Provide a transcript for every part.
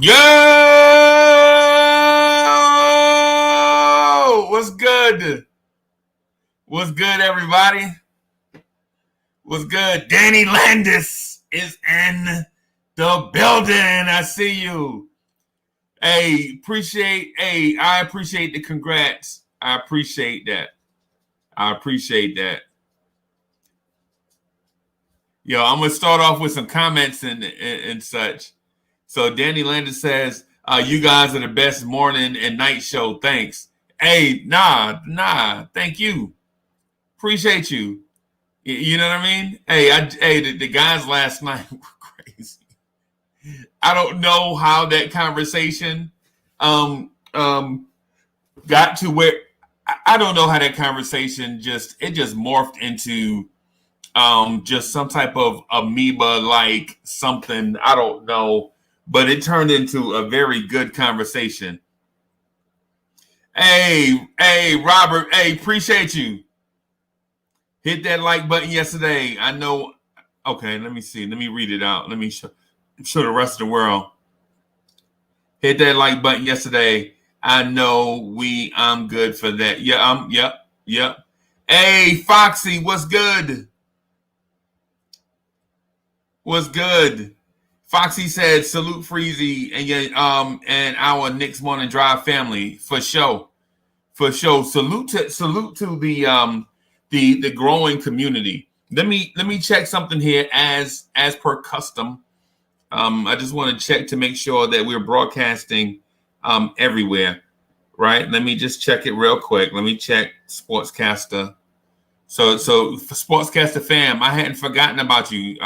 Yo, what's good? What's good, everybody? What's good? Danny Landis is in the building. I see you. I appreciate the congrats. I appreciate that. Yo, I'm gonna start off with some comments and such. So Danny Landis says, you guys are the best morning and night show. Thanks. Hey, nah. Thank you. Appreciate you. You know what I mean? Hey, the guys last night were crazy. I don't know how that conversation got to where I don't know how that conversation just morphed into just some type of amoeba like something. I don't know. But it turned into a very good conversation. Hey, Robert. Hey, appreciate you. Hit that like button yesterday. I know. Okay, let me see. Let me read it out. Let me show the rest of the world. Hit that like button yesterday. I know I'm good for that. Yeah, yep. Hey, Foxy, what's good? What's good? Foxy said, "Salute Freezie and our Knicks Morning Drive family for sure. Salute to the growing community. Let me check something here as per custom. I just want to check to make sure that we're broadcasting everywhere, right? Let me just check it real quick. Let me check Sportscaster. So for Sportscaster fam, I hadn't forgotten about you.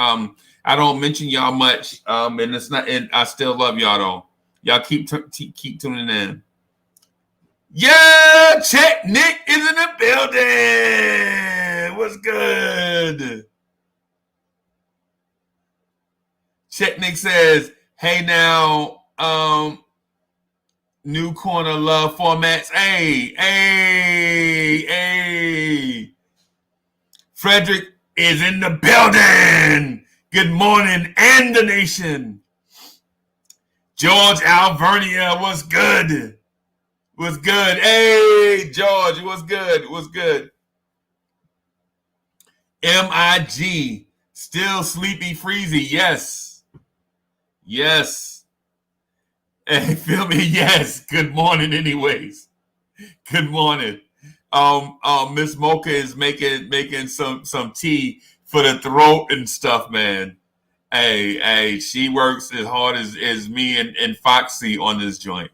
I don't mention y'all much, and it's not. And I still love y'all though. Y'all keep tuning in. Yeah, Chet Nick is in the building. What's good? Chet Nick says, "Hey now, new corner love formats. Hey. Frederick is in the building. Good morning, and the nation. George Alvernia, what's good? What's good? Hey, George, what's good? What's good? MIG, still sleepy Freezie. Yes. Hey, feel me? Yes. Good morning, anyways. Good morning. Miss Mocha is making some tea for the throat and stuff, man. Hey, she works as hard as me and Foxy on this joint.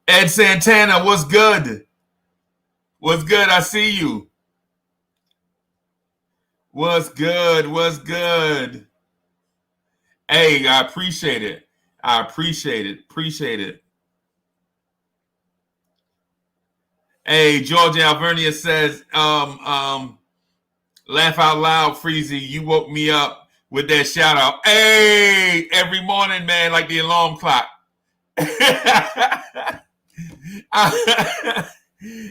Ed Santana, what's good? What's good? I see you. What's good? Hey, I appreciate it. Appreciate it. Hey, George Alvernia says, laugh out loud, Freezie. You woke me up with that shout out. Hey, every morning, man, like the alarm clock.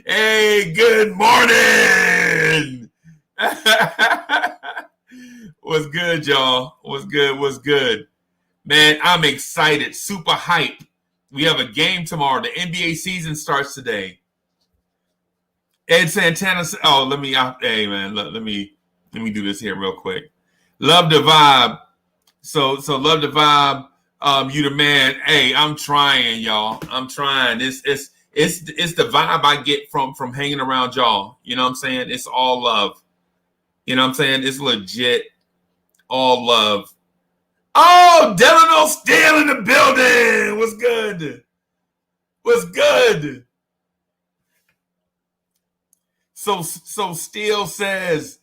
Hey, good morning. What's good, y'all? What's good? Man, I'm excited. Super hype. We have a game tomorrow. The NBA season starts today. Ed Santana. Oh, let me do this here real quick. Love the vibe. So love the vibe. You the man. Hey, I'm trying, y'all. I'm trying. It's the vibe I get from hanging around y'all. You know what I'm saying? It's all love. You know what I'm saying? It's legit all love. Oh, Delano Steele in the building. What's good? So Steele says,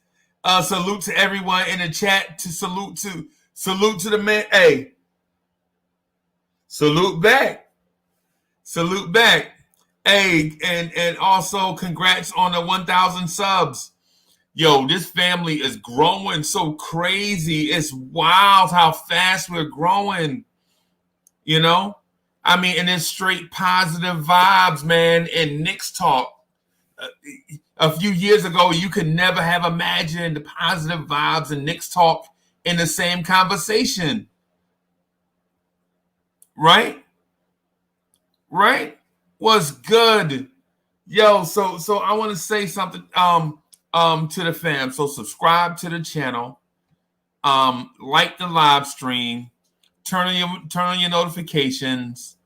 salute to everyone in the chat. Salute to the man. Hey, salute back. Hey, and also congrats on the 1,000 subs. Yo, this family is growing so crazy. It's wild how fast we're growing. You know, I mean, and it's straight positive vibes, man. And Knicks talk. A few years ago, you could never have imagined the positive vibes and Knicks talk in the same conversation. Right? right? What's good? Yo, so I want to say something to the fam. So subscribe to the channel, like the live stream, turn on your notifications,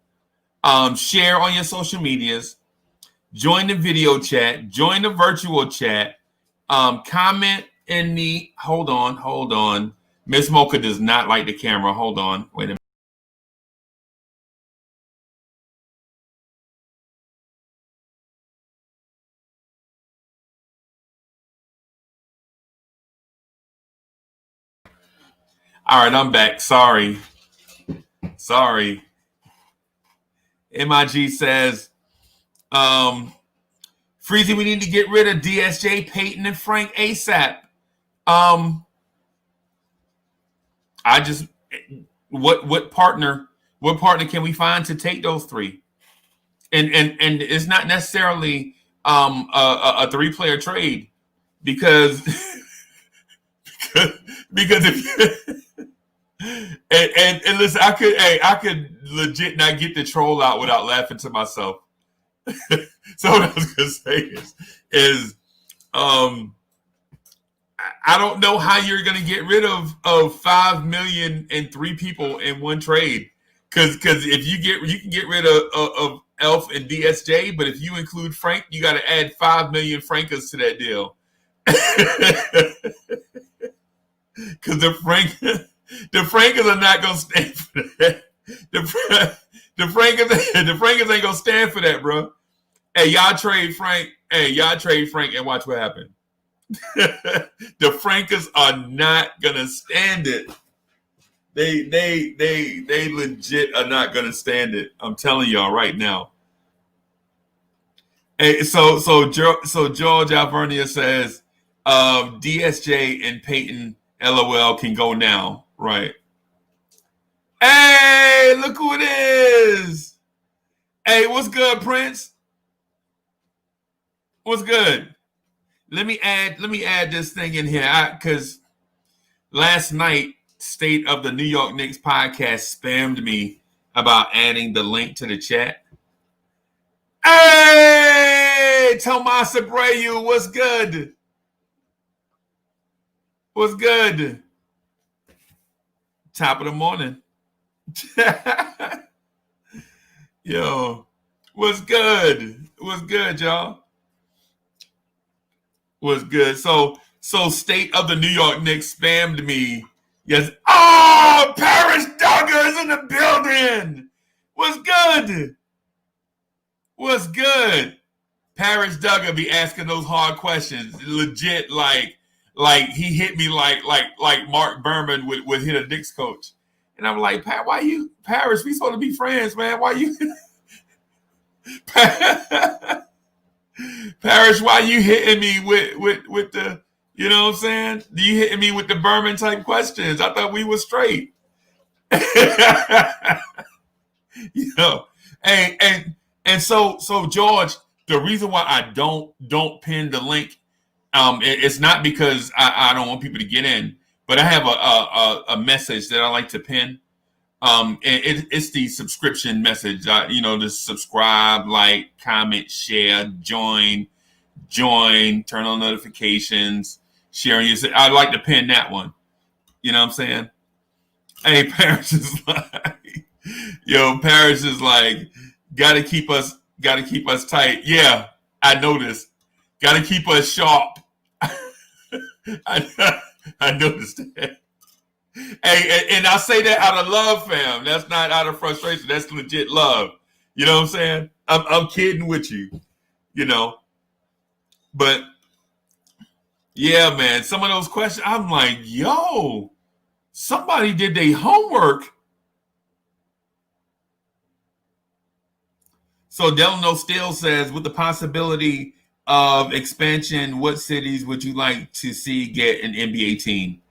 share on your social medias, join the video chat, join the virtual chat, comment in the hold on. Miss Mocha does not like the camera. Hold on. Wait a minute. All right, I'm back. Sorry. MIG says, Freezie, we need to get rid of DSJ, Peyton, and Frank ASAP. I just what partner can we find to take those three? And it's not necessarily a 3-player trade because because if and listen, I could legit not get the troll out without laughing to myself. So what I was gonna say is I don't know how you're gonna get rid of 5 million and 3 people in one trade. Because if you can get rid of Elf and DSJ, but if you include Frank, you got to add 5 million Frankas to that deal. Because the Frankas are not gonna stand for that. The Frankas ain't gonna stand for that, bro. Hey, y'all trade Frank. And watch what happens. The Frankas are not gonna stand it. They legit are not gonna stand it. I'm telling y'all right now. Hey, so George Alvernia says DSJ and Peyton LOL can go now, right? Hey, look who it is. Hey, what's good, Prince? What's good? Let me add this thing in here because last night State of the New York Knicks podcast spammed me about adding the link to the chat. Hey, Tomas Abreu, what's good? What's good? Top of the morning. Yo, what's good? What's good, y'all? What's good? So State of the New York Knicks spammed me. Yes. Oh, Paris Duggar is in the building. What's good? What's good? Paris Duggar be asking those hard questions. Legit, like he hit me like Mark Berman would hit a Knicks coach. And I'm like, why you, Paris, we supposed to be friends, man. Why you Paris, why you hitting me with the, you know what I'm saying? You hitting me with the Berman type questions. I thought we were straight. You know, and so George, the reason why I don't pin the link, it's not because I don't want people to get in, but I have a message that I like to pin. And it's the subscription message. To subscribe, like, comment, share, join, turn on notifications, sharing your. I'd like to pin that one. You know what I'm saying? Hey, Paris is like, Paris is like, gotta keep us tight. Yeah, I noticed. Gotta keep us sharp. I noticed that. Hey, and I say that out of love, fam. That's not out of frustration. That's legit love. You know what I'm saying? I'm kidding with you, But yeah, man, some of those questions, I'm like, yo, somebody did their homework. So Delano Steele says, with the possibility of expansion, what cities would you like to see get an NBA team?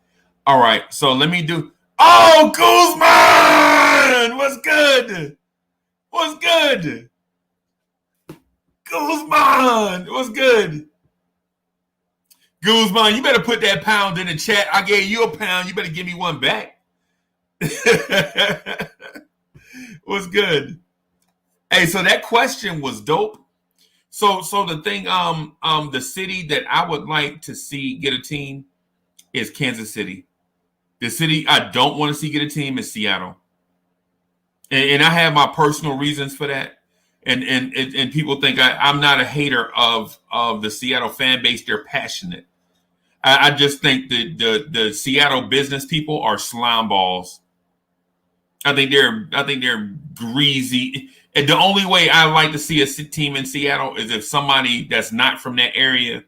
All right, so let me do. Oh, Guzman! What's good? What's good? Guzman! What's good? Guzman, you better put that pound in the chat. I gave you a pound. You better give me one back. What's good? Hey, so that question was dope. So the thing, the city that I would like to see get a team is Kansas City. The city I don't want to see get a team is Seattle. And I have my personal reasons for that. And people think I'm not a hater of the Seattle fan base. They're passionate. I just think that the Seattle business people are slime balls. I think they're greasy. And the only way I like to see a team in Seattle is if somebody that's not from that area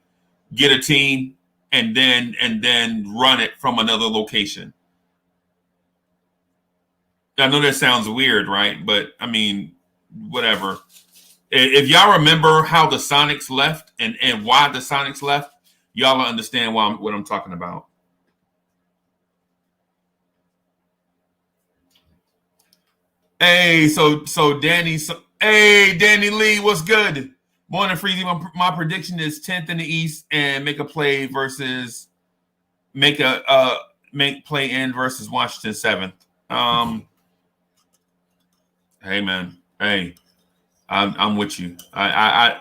get a team and then run it from another location. I know that sounds weird, right? But I mean, whatever. If y'all remember how the Sonics left and why the Sonics left, y'all will understand what I'm talking about. Hey, so Danny, hey Danny Lee, what's good? Morning, Freezie. My prediction is 10th in the East and make play in versus Washington 7th. Hey man, hey, I'm with you. I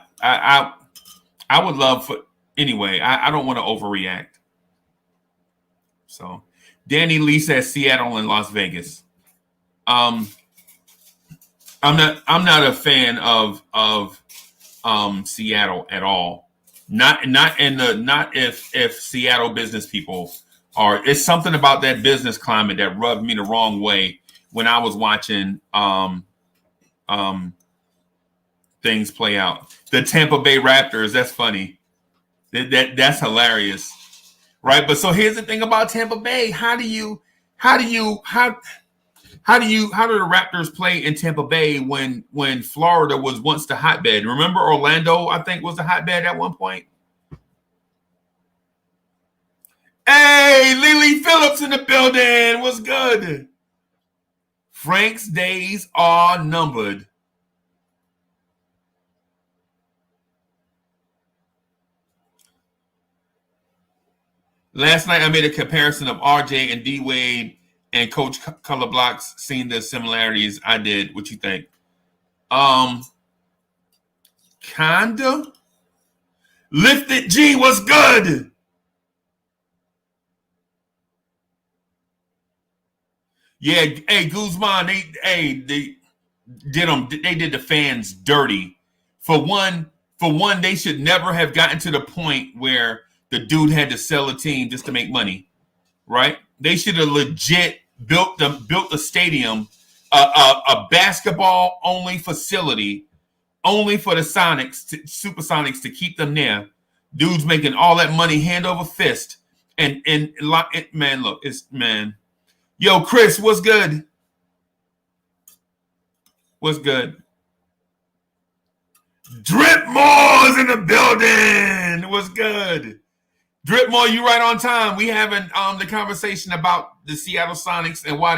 would love for anyway. I don't want to overreact. So, Danny Lee says Seattle and Las Vegas. I'm not a fan of Seattle at all. Not if Seattle business people are. It's something about that business climate that rubbed me the wrong way when I was watching things play out. The Tampa Bay Raptors, that's funny. That's hilarious. Right? But so here's the thing about Tampa Bay. How do the Raptors play in Tampa Bay when Florida was once the hotbed? Remember Orlando, I think, was the hotbed at one point? Hey, Lily Phillips in the building. What's good? Frank's days are numbered. Last night I made a comparison of RJ and D Wade and Coach Color Blocks, seeing the similarities. I did. What you think? Kinda. Lifted G was good. Yeah, hey Guzman, they did the fans dirty. For one, they should never have gotten to the point where the dude had to sell a team just to make money, right? They should have legit built the stadium, a basketball only facility, only for the Supersonics to keep them there. Dudes making all that money hand over fist, and man, look, man. Yo, Chris, what's good? What's good? Dripmore's in the building. What's good? Dripmore, you right on time. We having the conversation about the Seattle Sonics and why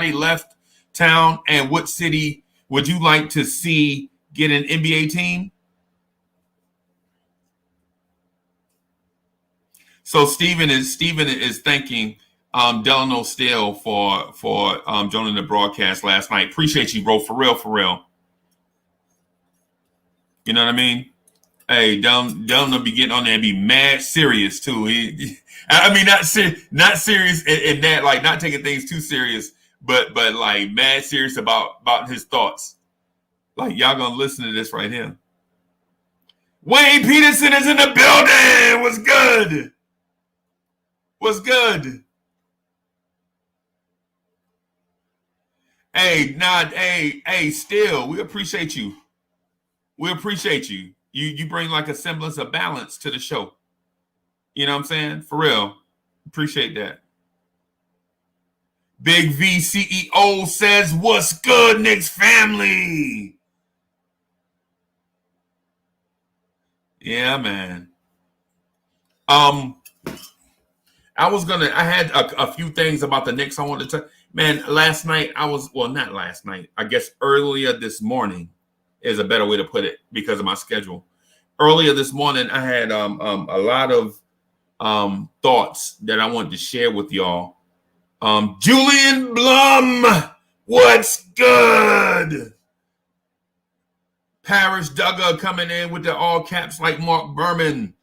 they left town, and what city would you like to see get an NBA team? So Steven is thanking Delano Steele for joining the broadcast last night. Appreciate you, bro. For real. You know what I mean? Hey, Delano be getting on there and be mad serious too. I mean, not serious in that, like, not taking things too serious, but like mad serious about his thoughts. Like, y'all gonna listen to this right here. Wayne Peterson is in the building. What's good? What's good? Hey, Steele, we appreciate you. We appreciate you. You bring like a semblance of balance to the show. You know what I'm saying? For real. Appreciate that. Big V CEO says, what's good, Knicks family? Yeah, man. I had a few things about the Knicks I wanted to. Man, last night not last night. I guess earlier this morning is a better way to put it because of my schedule. Earlier this morning, I had a lot of thoughts that I wanted to share with y'all. Julian Blum, what's good? Parrish Duggar coming in with the all caps like Mark Berman.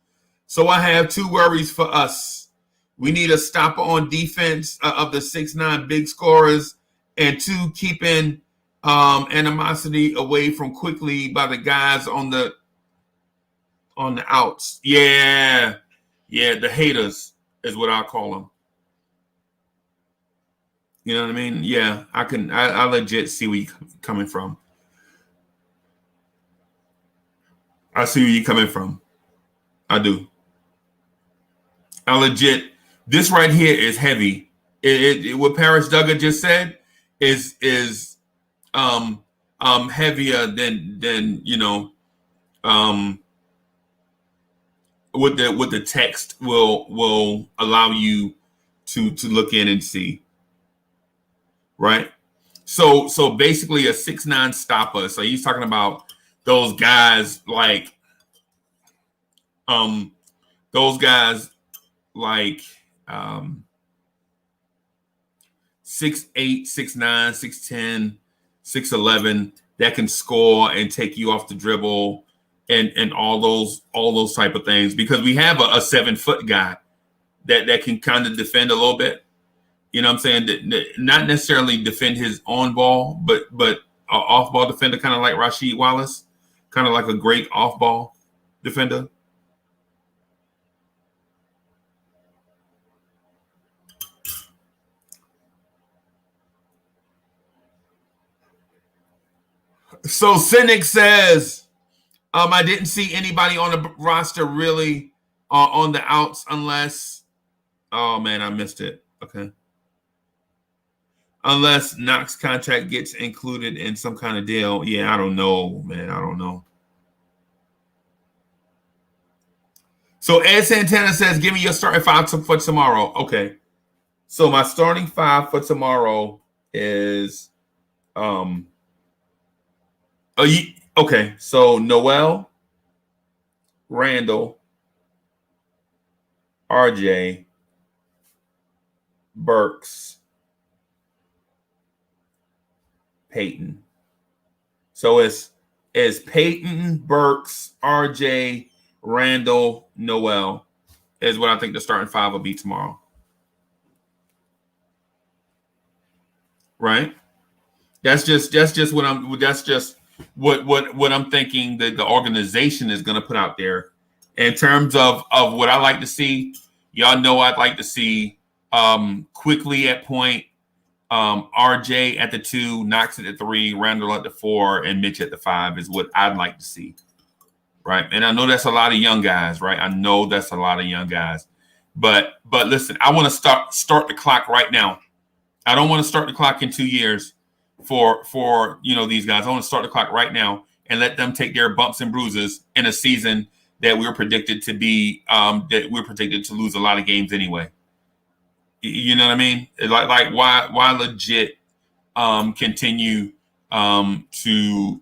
So I have 2 worries for us. We need a stopper on defense of the 6'9" big scorers, and 2, keeping animosity away from quickly by the guys on the outs. Yeah, the haters is what I call them. You know what I mean? Yeah, I legit see where you're coming from. I see where you're coming from. I do. I legit. This right here is heavy. What Parrish Duggar just said is heavier than what the text will allow you to look in and see. Right? So basically a 6'9" stopper. So he's talking about those guys like 6'8", 6'9", 6'10", 6'11" that can score and take you off the dribble and all those type of things, because we have a 7-foot guy that can kind of defend a little bit. You know what I'm saying? Not necessarily defend his on ball, but an off ball defender, kind of like Rasheed Wallace, kind of like a great off ball defender. So Cynic says, I didn't see anybody on the roster really on the outs unless, oh man, I missed it. Okay. Unless Knox contract gets included in some kind of deal. Yeah, I don't know, man. I don't know. So Ed Santana says, give me your starting 5 for tomorrow. Okay. So my starting 5 for tomorrow is okay. So Noel, Randle, RJ, Burks, Peyton. So it's Peyton, Burks, RJ, Randle, Noel is what I think the starting 5 will be tomorrow. Right? That's just what I'm thinking that the organization is going to put out there in terms of what I like to see. Y'all know I'd like to see quickly at point, RJ at the 2, Knox at the 3, Randle at the 4, and Mitch at the 5 is what I'd like to see. Right. And I know that's a lot of young guys, right? I know that's a lot of young guys. But listen, I want to start the clock right now. I don't want to start the clock in 2 years for these guys. I want to start the clock right now and let them take their bumps and bruises in a season that we're predicted to be that we're predicted to lose a lot of games anyway. You know what I mean? Like why legit continue to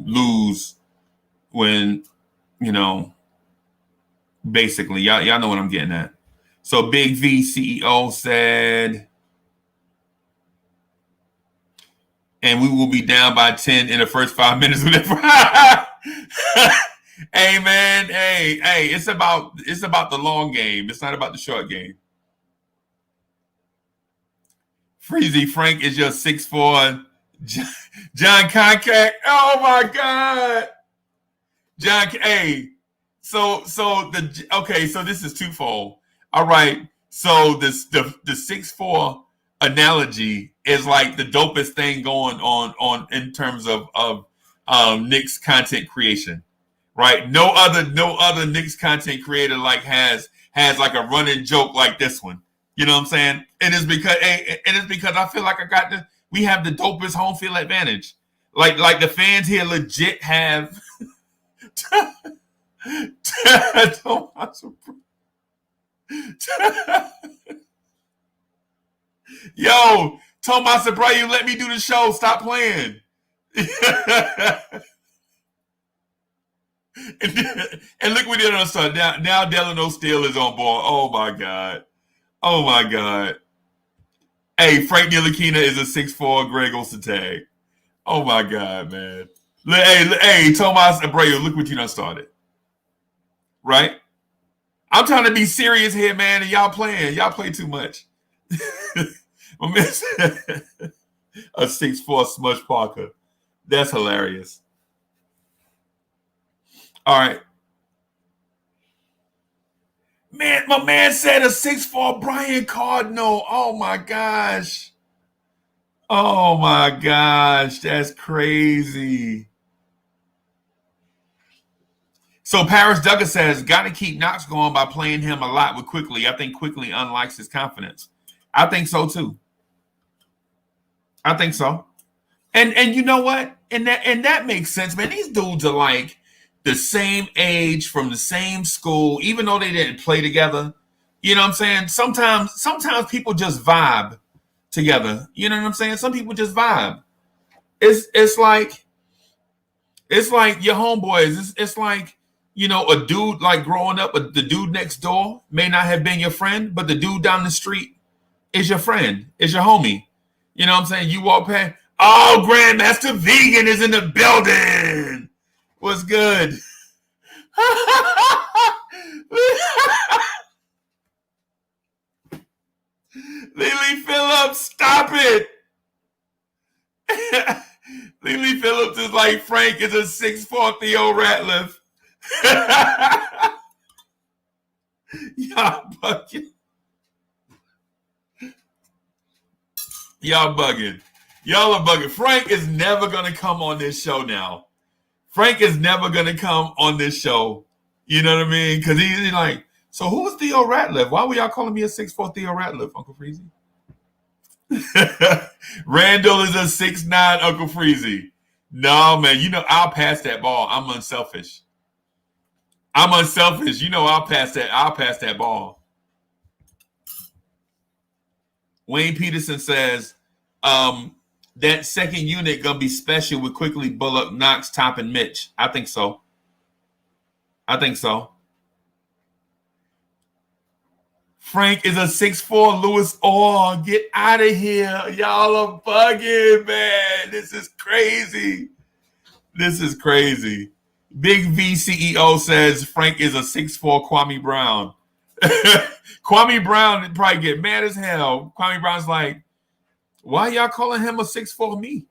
lose when, basically y'all know what I'm getting at. So Big V CEO said, and we will be down by 10 in the first 5 minutes. Hey man, hey, it's about the long game. It's not about the short game. Freezie Frank is your 6'4" John Concac. Oh my God. John, hey. So this is twofold. All right. So the 6'4" analogy is like the dopest thing going on in terms of Knicks content creation. Right? No other Knicks content creator has like a running joke like this one. You know what I'm saying? And it's because I feel like we have the dopest home field advantage. Like the fans here legit have Yo, Tomas Abreu, let me do the show. Stop playing. And look what they done started. Now Delano Steele is on board. Oh my God. Hey, Frank Ntilikina is a 6'4" Greg Olsen tag. Oh my God, man. Hey, Tomas Abreu, look what you done started. Right? I'm trying to be serious here, man, and y'all playing. Y'all play too much. My man said a 6'4" Smush Parker. That's hilarious. All right. Man, my man said a 6'4" Brian Cardinal. Oh my gosh. Oh my gosh. That's crazy. So Paris Duggar says, got to keep Knox going by playing him a lot with Quickly. I think Quickly unlocks his confidence. I think so too. I think so. And you know what? And that makes sense, man. These dudes are like the same age, from the same school, even though they didn't play together. You know what I'm saying? Sometimes people just vibe together. You know what I'm saying? Some people just vibe. It's like your homeboys. It's like, you know, a dude like growing up, the dude next door may not have been your friend, but the dude down the street is your friend, is your homie. You know what I'm saying? You walk past, oh, Grandmaster Vegan is in the building. What's good? Lily Phillips, stop it. Lily Phillips is like Frank is a 6'4" Theo Ratliff. Y'all bugging. Y'all bugging. Y'all are bugging. Frank is never going to come on this show now. Frank is never going to come on this show. You know what I mean? Because he's like, so who's Theo Ratliff? Why were y'all calling me a 6'4" Theo Ratliff, Uncle Freezie? Randle is a 6'9" Uncle Freezie. No, man. You know, I'll pass that ball. I'm unselfish. You know, I'll pass that ball. Wayne Peterson says, that second unit gonna be special with Quickly, Bullock, Knox, Top, and Mitch. I think so. Frank is a 6'4" Lewis Orr. Get out of here. Y'all are bugging, man. This is crazy. Big V CEO says Frank is a 6'4" Kwame Brown. Kwame Brown would probably get mad as hell. Kwame Brown's like, why y'all calling him a 6'4" me?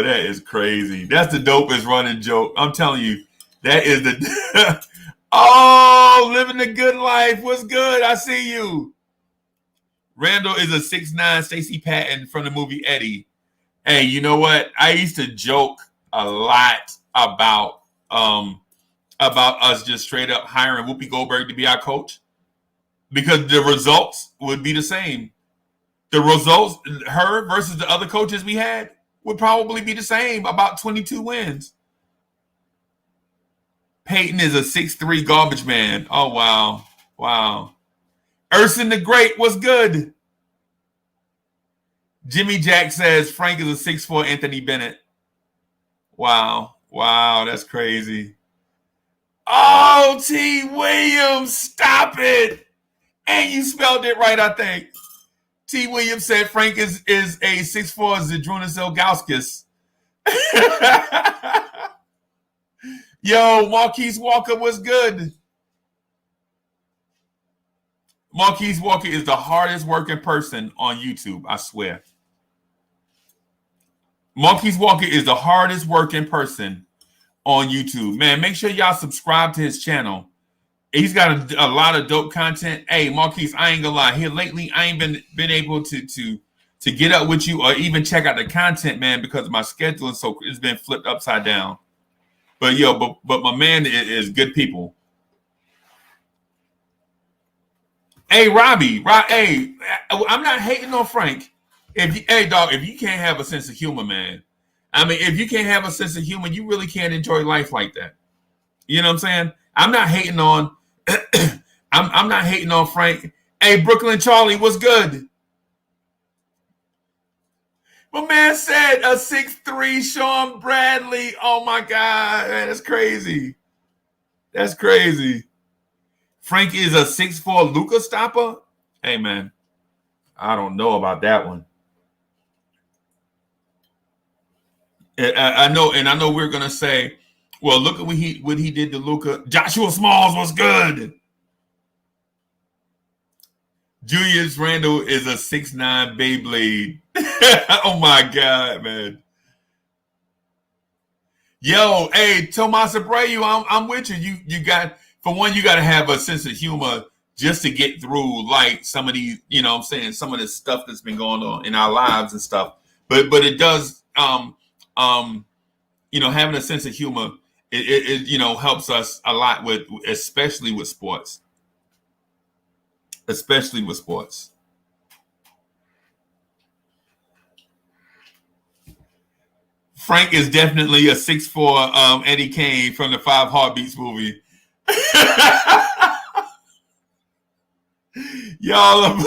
That is crazy. That's the dopest running joke. I'm telling you, that is the oh, living the good life. What's good? I see you. Randle is a 6'9" Stacey Patton from the movie Eddie. Hey, you know what? I used to joke a lot about us just straight up hiring Whoopi Goldberg to be our coach, because the results would be the same. The results, her versus the other coaches we had, would probably be the same, about 22 wins. Peyton is a 6'3" garbage man. Oh, wow. Urson the Great, what's good? Jimmy Jack says Frank is a 6'4" Anthony Bennett. Wow, that's crazy. Oh, T. Williams, stop it. And you spelled it right, I think. T. Williams said Frank is a 6'4" Zydrunas Ilgauskas. Yo, Marquise Walker was good. Marquise Walker is the hardest working person on YouTube, I swear. Marquise Walker is the hardest working person on YouTube. Man, make sure y'all subscribe to his channel. He's got a lot of dope content. Hey, Marquise, I ain't gonna lie. Here lately, I ain't been able to get up with you or even check out the content, man, because my schedule is so it's been flipped upside down. But but my man is good people. Hey, Robbie, hey, I'm not hating on Frank. If you can't have a sense of humor, man. I mean, if you can't have a sense of humor, you really can't enjoy life like that. You know what I'm saying? I'm not hating on I'm not hating on Frank. Hey, Brooklyn Charlie, what's good? My man said a 6'3" Sean Bradley. Oh my God, man, that's crazy. Frank is a 6'4" Luka stopper. Hey, man. I don't know about that one. I know, and I know we're gonna say, well, look at what he did to Luka. Joshua Smalls was good. Julius Randle is a 6'9" Beyblade. Oh my God, man. Yo, hey, Tomas Abreu, I'm with you. You got, for one, you got to have a sense of humor just to get through like some of these, you know what I'm saying, some of this stuff that's been going on in our lives and stuff. But it does having a sense of humor, it helps us a lot with, especially with sports. Especially with sports. Frank is definitely a 6'4" Eddie Cain from the Five Heartbeats movie. Y'all,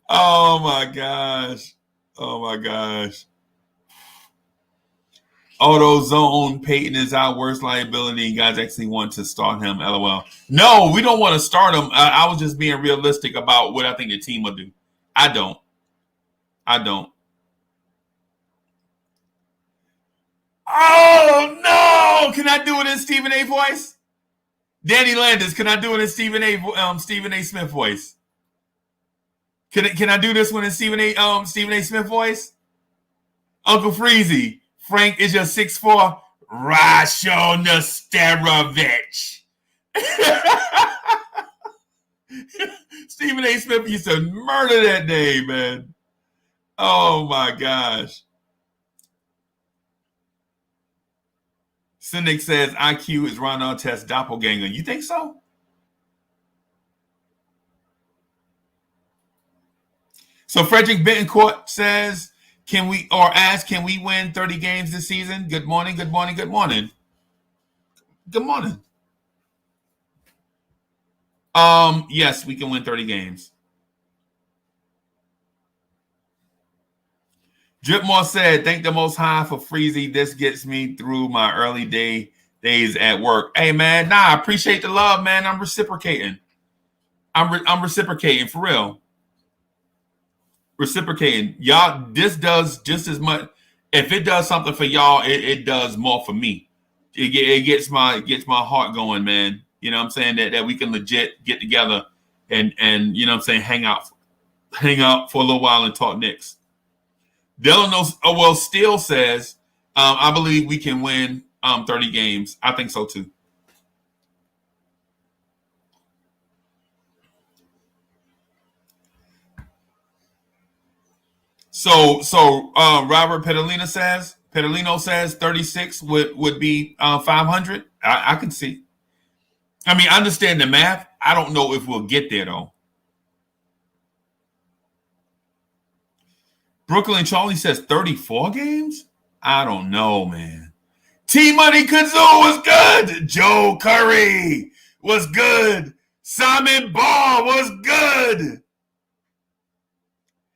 oh my gosh. Oh my gosh. AutoZone, Peyton is our worst liability. You guys actually want to start him, LOL. No, we don't want to start him. I was just being realistic about what I think the team will do. I don't. Oh no! Can I do it in Stephen A. voice? Danny Landis, can I do it in Stephen A. Smith voice? Can I do this one in Stephen A. Smith voice? Uncle Freezie, Frank is your 6'4" Rasho Nesterovich. Stephen A. Smith used to murder that name, man. Oh my gosh. Cynic says IQ is Ron Artest's doppelganger. You think so? So Frederick Betancourt says, can we win 30 games this season? Good morning. Yes, we can win 30 games. Dripmore said, thank the Most High for Freezie. This gets me through my early days at work. Hey, man, I appreciate the love, man. I'm reciprocating. I'm reciprocating, for real. Reciprocating. Y'all, this does just as much. If it does something for y'all, it does more for me. It gets my heart going, man. You know what I'm saying? That we can legit get together and you know what I'm saying, hang out for a little while and talk Knicks. Delano Steele says, I believe we can win 30 games. I think so too. So Robert Petalino says 36 would be 500. I can see. I mean, I understand the math. I don't know if we'll get there though. Brooklyn Charlie says 34 games? I don't know, man. T-Money Kazoo was good. Joe Curry was good. Simon Ball was good.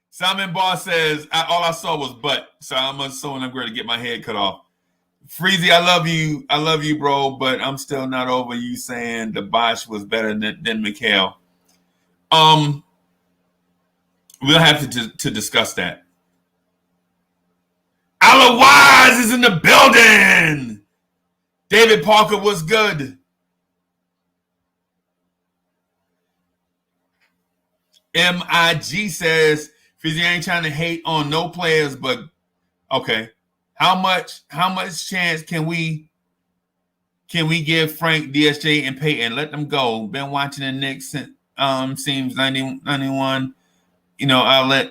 Simon Ball says, all I saw was butt. So I'm assuming I'm going to get my head cut off. Freezie, I love you, bro, but I'm still not over you saying the Bosch was better than Mikhail. We'll have to discuss that. Ala Wise is in the building. David Parker was good. MIG says, Freezie ain't trying to hate on no players, but okay. How much chance can we give Frank, DSJ, and Peyton? Let them go. Been watching the Knicks since seems 91. You know,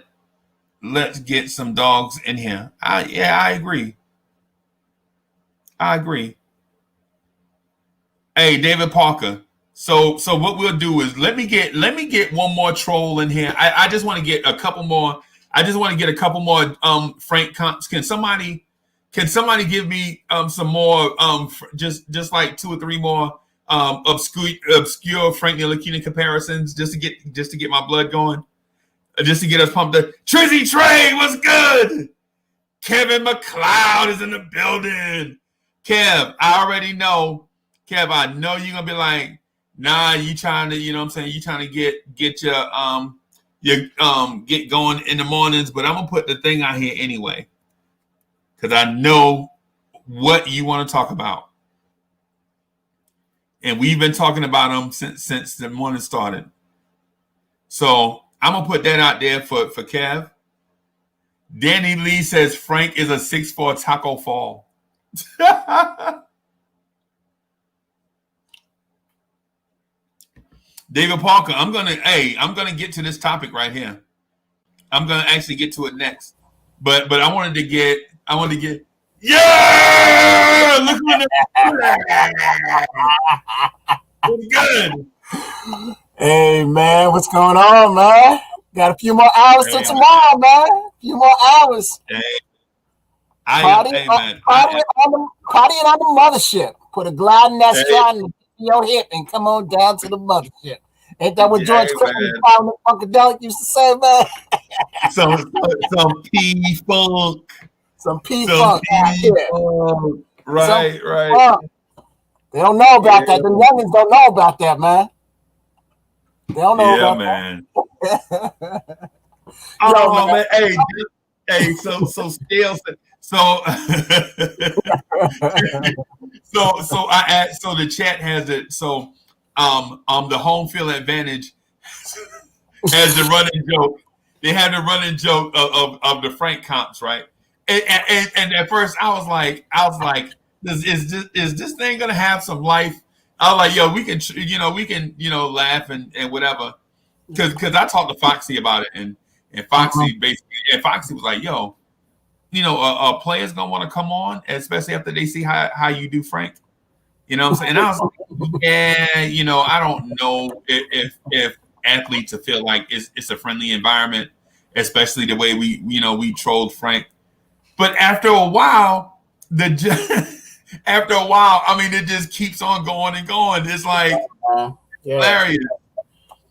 let's get some dogs in here. I agree. Hey, David Parker. So what we'll do is let me get one more troll in here. I just want to get a couple more. Frank comps. Can somebody give me some more just like 2 or 3 more obscure Frank Ntilikina comparisons just to get my blood going, just to get us pumped up. Trizzy Trey was good. Kevin McLeod is in the building. Kev, I already know. Kev, I know you're gonna be like, nah, you trying to, you know what I'm saying, you trying to get your you get going in the mornings, but I'm gonna put the thing out here anyway because I know what you want to talk about, and we've been talking about them since the morning started. So I'm gonna put that out there for Kev. Danny Lee says Frank is a 6'4" Taco Fall. David Parker, I'm gonna get to this topic right here. I'm gonna actually get to it next. But I wanted to get yeah! Look at that. What's good? Hey man, what's going on, man? Got a few more hours till tomorrow, man. A few more hours. Hey. Partying on the mothership. Put a gliding that stride in your hip and come on down to the mothership. Ain't that what George Clinton Funkadelic used to say, man? Some P-Funk. Some P-Funk. Right. They don't know about that. The youngins don't know about that, man. They don't know about man. that. Oh, man. Hey, so Scales. So the chat has it. So the home field advantage has the running joke. They had the running joke of the Frank comps, right? And at first I was like, is this thing gonna have some life? I was like, yo, we can laugh and whatever, because I talked to Foxy about it, and Foxy Foxy was like, yo, a player's gonna want to come on, especially after they see how you do, Frank. You know what I'm saying? And I was like, yeah, I don't know if athletes feel like it's a friendly environment, especially the way we trolled Frank. But after a while, I mean, it just keeps on going and going. It's like hilarious.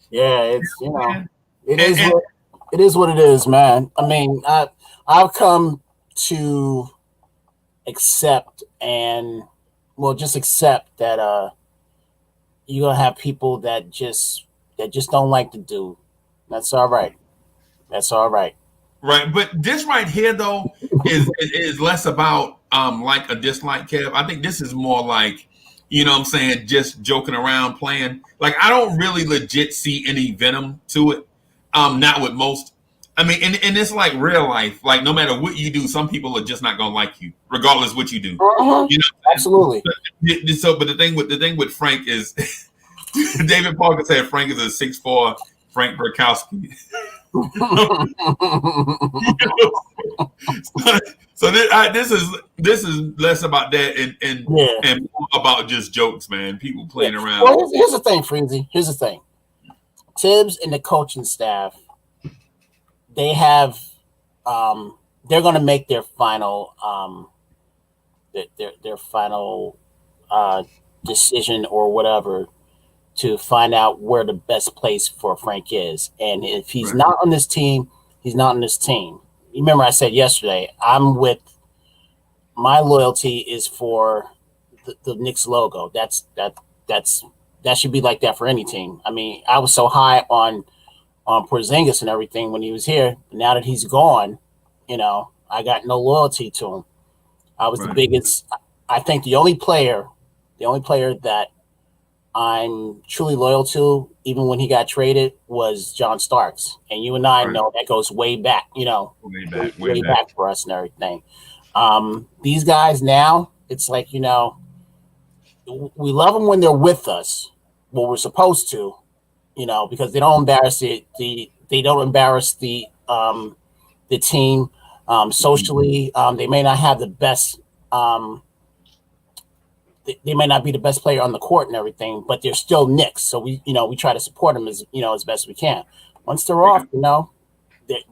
Yeah, it's it is what it is, man. I mean, I've come to accept just accept that you're gonna have people that just don't like the dude. That's all right. Right, but this right here though is less about like a dislike, Kev. I think this is more like, what I'm saying, just joking around, playing. Like, I don't really legit see any venom to it. Not with most. I mean, and it's like real life. Like, no matter what you do, some people are just not gonna like you, regardless what you do. Absolutely. But the thing with Frank is, David Parker said Frank is a 6'4" Frank Burkowski. So this is less about that and more about just jokes, man. People playing around. Well, here's the thing, Freezie. Here's the thing. Tibbs and the coaching staff, they have they're going to make their final their final decision or whatever to find out where the best place for Frank is. And if he's not on this team, he's not on this team. You remember I said yesterday, my loyalty is for the Knicks logo. That should be like that for any team. I mean, I was so high on Porzingis and everything when he was here. Now that he's gone, I got no loyalty to him. I was the biggest. I think the only player that I'm truly loyal to, even when he got traded, was John Starks. And you and I know that goes way back, way back for us and everything. These guys now, it's like, we love them when they're with us, what we're supposed to, because they don't embarrass they don't embarrass the team socially. They may not have the best they may not be the best player on the court and everything, but they're still Knicks. So we try to support them as best we can. Once they're off,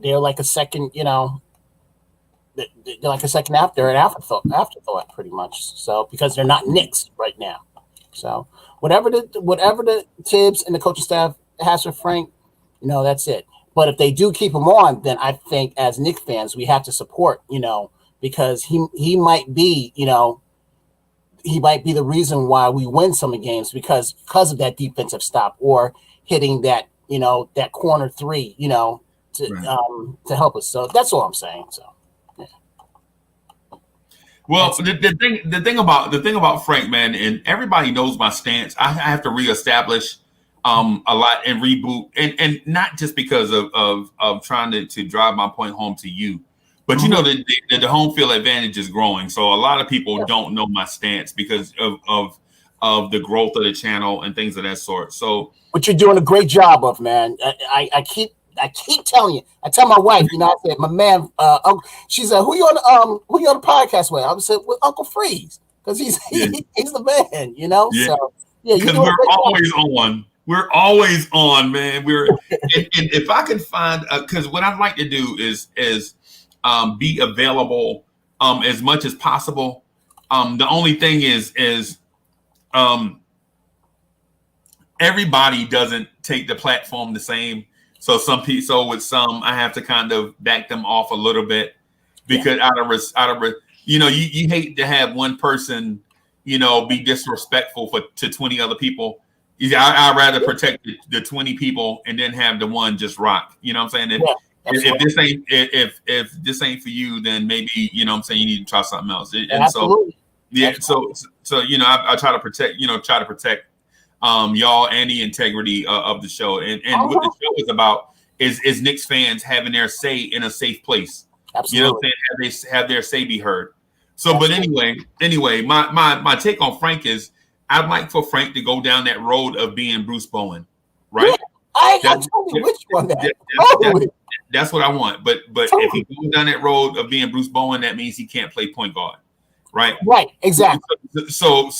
they're like a second, they're like a second after an afterthought pretty much. So because they're not Knicks right now. So whatever the Tibbs and the coaching staff has for Frank, that's it. But if they do keep him on, then I think as Knicks fans we have to support, because he might be, he might be the reason why we win some games because of that defensive stop or hitting that, that corner three, to help us. So that's all I'm saying. So. Well, the thing about Frank, man, and everybody knows my stance. I have to reestablish a lot and reboot, and not just because of trying to drive my point home to you, but the home field advantage is growing. So a lot of people don't know my stance because of the growth of the channel and things of that sort. So, which you're doing a great job of, man. I keep telling you. I tell my wife, I said, my man, she said, who you on the podcast with? I said, with Uncle Freeze, because he's the man, Yeah. So because we're always on. We're always on, man. And if I can find, because what I'd like to do is be available as much as possible. The only thing is everybody doesn't take the platform the same. So with some, I have to kind of back them off a little bit because you hate to have one person, be disrespectful to 20 other people. I'd rather protect the 20 people and then have the one just rock. You know what I'm saying? If this ain't for you, then maybe you need to try something else. And absolutely. I try to protect y'all and the integrity of the show. And what the show is about is Knicks fans having their say in a safe place. Absolutely. They have their say be heard. So, absolutely. But anyway, my take on Frank is I'd like for Frank to go down that road of being Bruce Bowen, right? Yeah, I told you which one that's what I want. But if he goes down that road of being Bruce Bowen, that means he can't play point guard, right? Right, exactly. So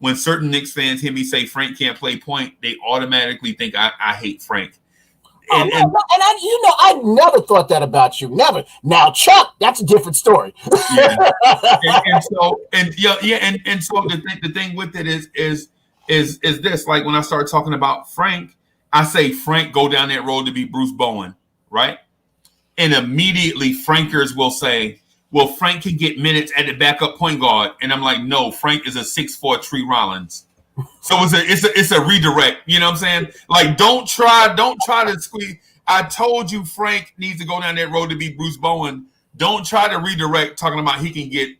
when certain Knicks fans hear me say Frank can't play point, they automatically think I hate Frank. I never thought that about you. Never. Now, Chuck, that's a different story. Yeah. So the thing with it is this. Like when I start talking about Frank, I say Frank go down that road to be Bruce Bowen, right? And immediately Frankers will say, well, Frank can get minutes at the backup point guard. And I'm like, no, Frank is a 6'4" Tree Rollins. So it's a redirect. You know what I'm saying? Like, don't try to squeeze. I told you Frank needs to go down that road to be Bruce Bowen. Don't try to redirect talking about he can get,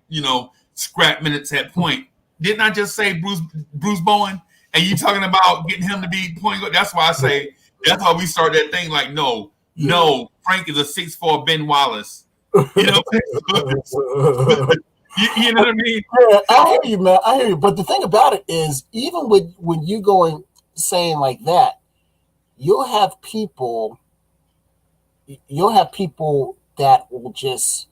scrap minutes at point. Didn't I just say Bruce Bowen? And you talking about getting him to be point guard? That's why I say, that's why we start that thing like, no, Frank is a 6'4" Ben Wallace. You know what I mean? Yeah, I hear you, man. I hear you. But the thing about it is, even when you go saying like that, you'll have people that will just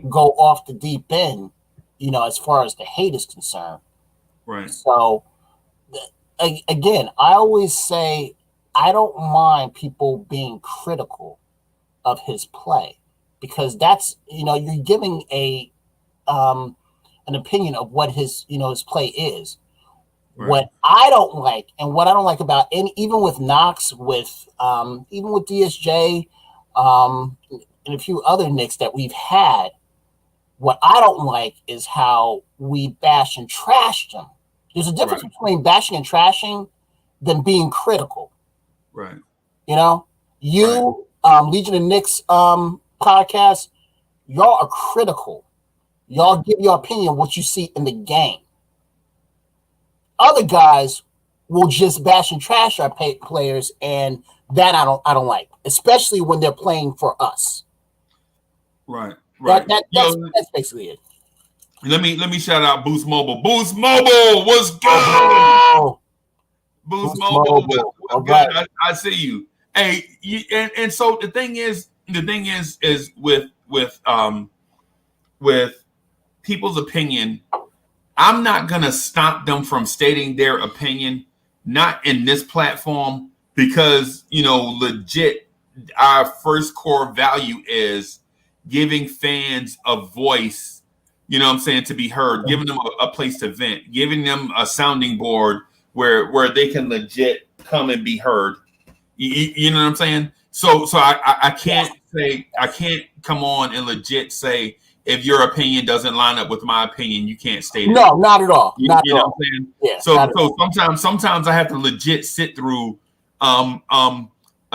go off the deep end, as far as the hate is concerned. Right. So, again, I always say I don't mind people being critical of his play because that's, you're giving an opinion of what his play is. Right. What I don't like, and what I don't like about even with Knox, even with DSJ, and a few other Knicks that we've had, what I don't like is how we bash and trash them. There's a difference between bashing and trashing than being critical. Right. Legion of Knicks podcast, y'all are critical. Y'all give your opinion what you see in the game. Other guys will just bash and trash our players, and that I don't like, especially when they're playing for us. Right. That's basically it. Let me shout out Boost Mobile. Boost Mobile, what's good? Boost Mobile, what's good? I see you. Hey, and so the thing is with people's opinion, I'm not gonna stop them from stating their opinion, not in this platform, because legit, our first core value is giving fans a voice. You know what I'm saying, to be heard, giving them a place to vent, giving them a sounding board where they can legit come and be heard. You know what I'm saying? So I can't come on and legit say, if your opinion doesn't line up with my opinion, you can't state it. No, not at all. You know what I'm saying? Yeah, so sometimes I have to legit sit through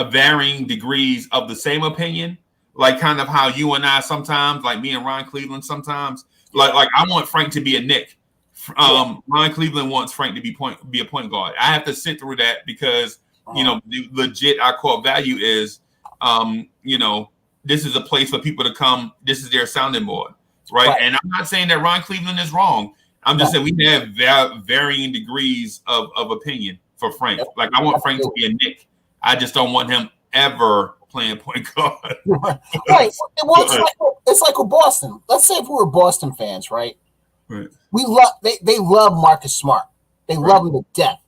varying degrees of the same opinion, like kind of how you and I sometimes, like me and Ron Cleveland sometimes, like I want Frank to be a Knick. Ron Cleveland wants Frank to be a point guard. I have to sit through that because the legit our core value is this is a place for people to come. This is their sounding board, right? And I'm not saying that Ron Cleveland is wrong. I'm just saying we have varying degrees of opinion for Frank. Like I want Frank to be a Knick. I just don't want him ever playing point guard. Right. Well, it's like with Boston. Let's say if we were Boston fans, right? Right. We love they love Marcus Smart. They love him to death.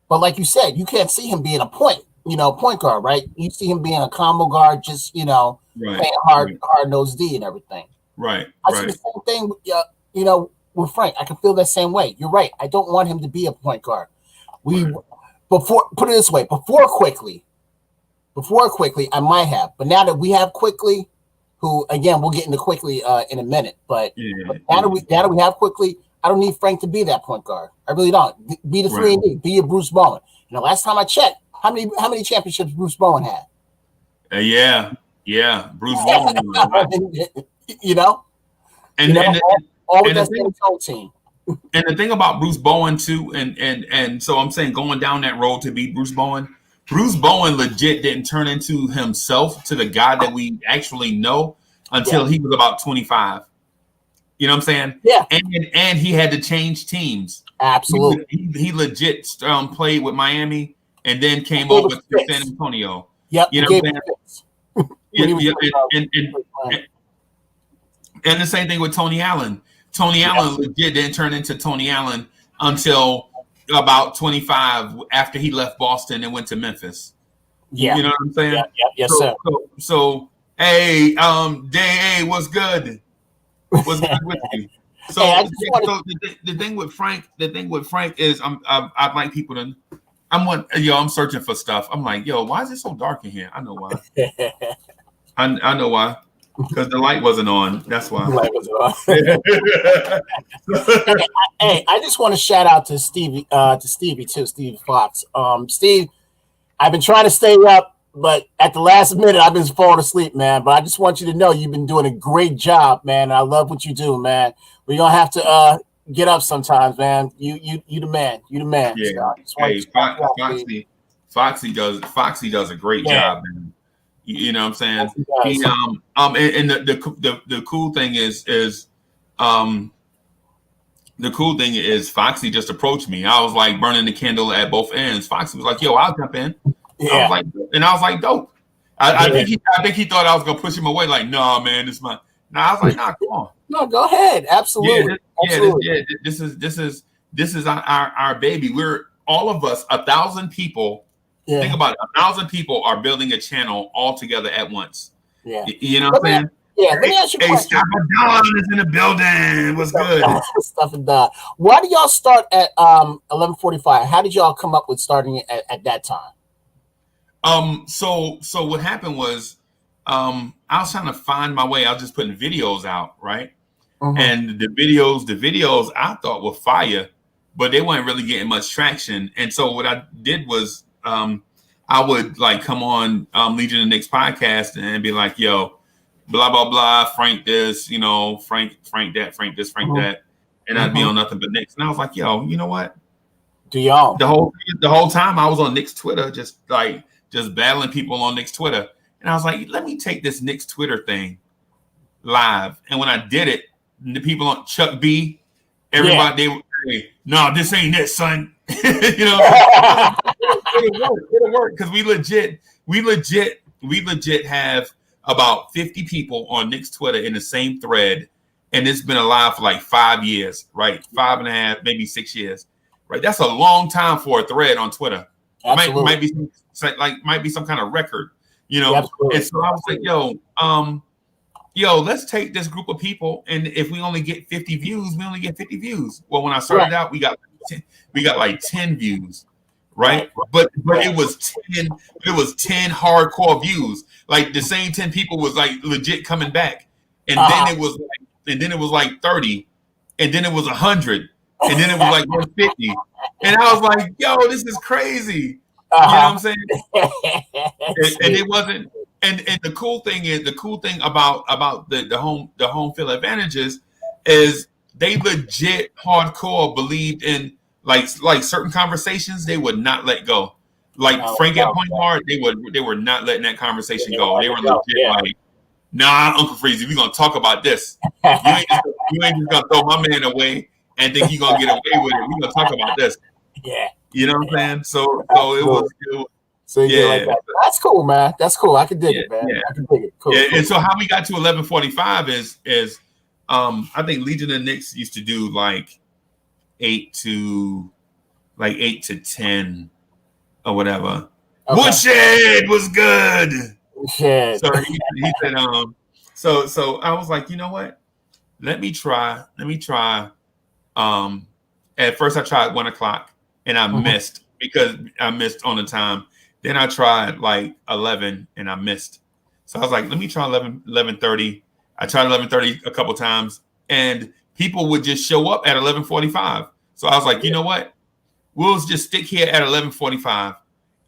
But like you said, you can't see him being a point guard, right? You see him being a combo guard, just playing hard nosed D and everything. Right. I see the same thing with Frank. I can feel that same way. You're right. I don't want him to be a point guard. Put it this way, before quickly, I might have, but now that we have Quickly, who again we'll get into Quickly in a minute, but now that we have Quickly, I don't need Frank to be that point guard. I really don't. Be the 3-and-D, be your Bruce Bowen. Last time I checked, how many championships Bruce Bowen had? Bruce Bowen. Always that same team. And the thing about Bruce Bowen too, and so I'm saying going down that road to be Bruce Bowen legit didn't turn into himself to the guy that we actually know until he was about 25. You know what I'm saying? Yeah. And he had to change teams. Absolutely. He legit played with Miami and then came over to San Antonio. Yep. You know what I'm saying? And the same thing with Tony Allen. Tony Allen legit didn't turn into Tony Allen until about 25 after he left Boston and went to Memphis. Yeah. You know what I'm saying? Yep. Yes, sir. So hey, Day, what's good? What's good with you? So, the thing with Frank is I'd like people to I'm searching for stuff. I'm like, why is it so dark in here? I know why. I know why. Because the light wasn't on. That's why. The light wasn't on. Hey, I just want to shout out to Stevie too, Stevie Fox. Steve, I've been trying to stay up, but at the last minute I've been falling asleep, man. But I just want you to know you've been doing a great job, man. I love what you do, man. We're gonna have to get up sometimes, man. You the man. You the man. Yeah. So Foxy does a great job, man. You know what I'm saying? He, and the cool thing is Foxy just approached me. I was like burning the candle at both ends. Foxy was like, I'll jump in. Yeah. I was like, dope. I think he thought I was gonna push him away, like, no, man, this is my. No, I was like, nah, come on. No, go ahead. Absolutely. This is our baby. We're all of us, 1,000 people. Yeah. Think about it. 1,000 people are building a channel all together at once. Yeah. You know what I'm saying? Let me ask you a question. Stuff and Don is in the building. What's good? Stuff and Don. Why do y'all start at 11:45? How did y'all come up with starting it at that time? So what happened was I was trying to find my way. I was just putting videos out, right? Mm-hmm. And the videos I thought were fire, but they weren't really getting much traction. And so what I did was I would like come on Legion of Knicks podcast and be like, blah, blah, blah, Frank this, Frank that, Frank this, Frank that. And I'd be on nothing but Knicks. And I was like, you know what? Do y'all? The whole time I was on Knicks Twitter, just battling people on Knicks Twitter. And I was like, let me take this Knicks Twitter thing live. And when I did it, the people on Chuck B, everybody, they were like, no, this ain't it, son. It'll work because we legit have about 50 people on Knicks Twitter in the same thread, and it's been alive for like 5 years, right? 5.5, maybe 6 years, right? That's a long time for a thread on Twitter. Might be some kind of record, Absolutely. And so I was like, let's take this group of people, and if we only get 50 views, we only get 50 views. Well, when I started out, we got like 10 views, right? But it was 10 hardcore views. Like the same 10 people was like legit coming back, and then it was like 30, and then it was 100, and then it was like 150, and I was like, this is crazy. You know what I'm saying? And it wasn't. And the cool thing about the home field advantages is they legit hardcore believed in like certain conversations they would not let go. Like Frank at point guard, they were not letting that conversation go. They were legit like, nah, Uncle Freezie, we're gonna talk about this. You ain't just gonna throw my man away and think you're gonna get away with it. We're gonna talk about this. Yeah. You know what I'm saying? So it was so you like that. That's cool, man. That's cool. I can dig it, man. Yeah. I can dig it. Cool. Yeah, cool. And so how we got to 11:45 is I think Legion of Knicks used to do like 8 to 10 or whatever. Okay. Woodshed was good. Woodshed. So he said so I was like, you know what? Let me try. At first I tried 1 o'clock and I missed because I missed on the time. Then I tried like 11 and I missed. So I was like, let me try 11:30. I tried 11:30 a couple times and people would just show up at 11:45. So I was like, you know what? We'll just stick here at 11:45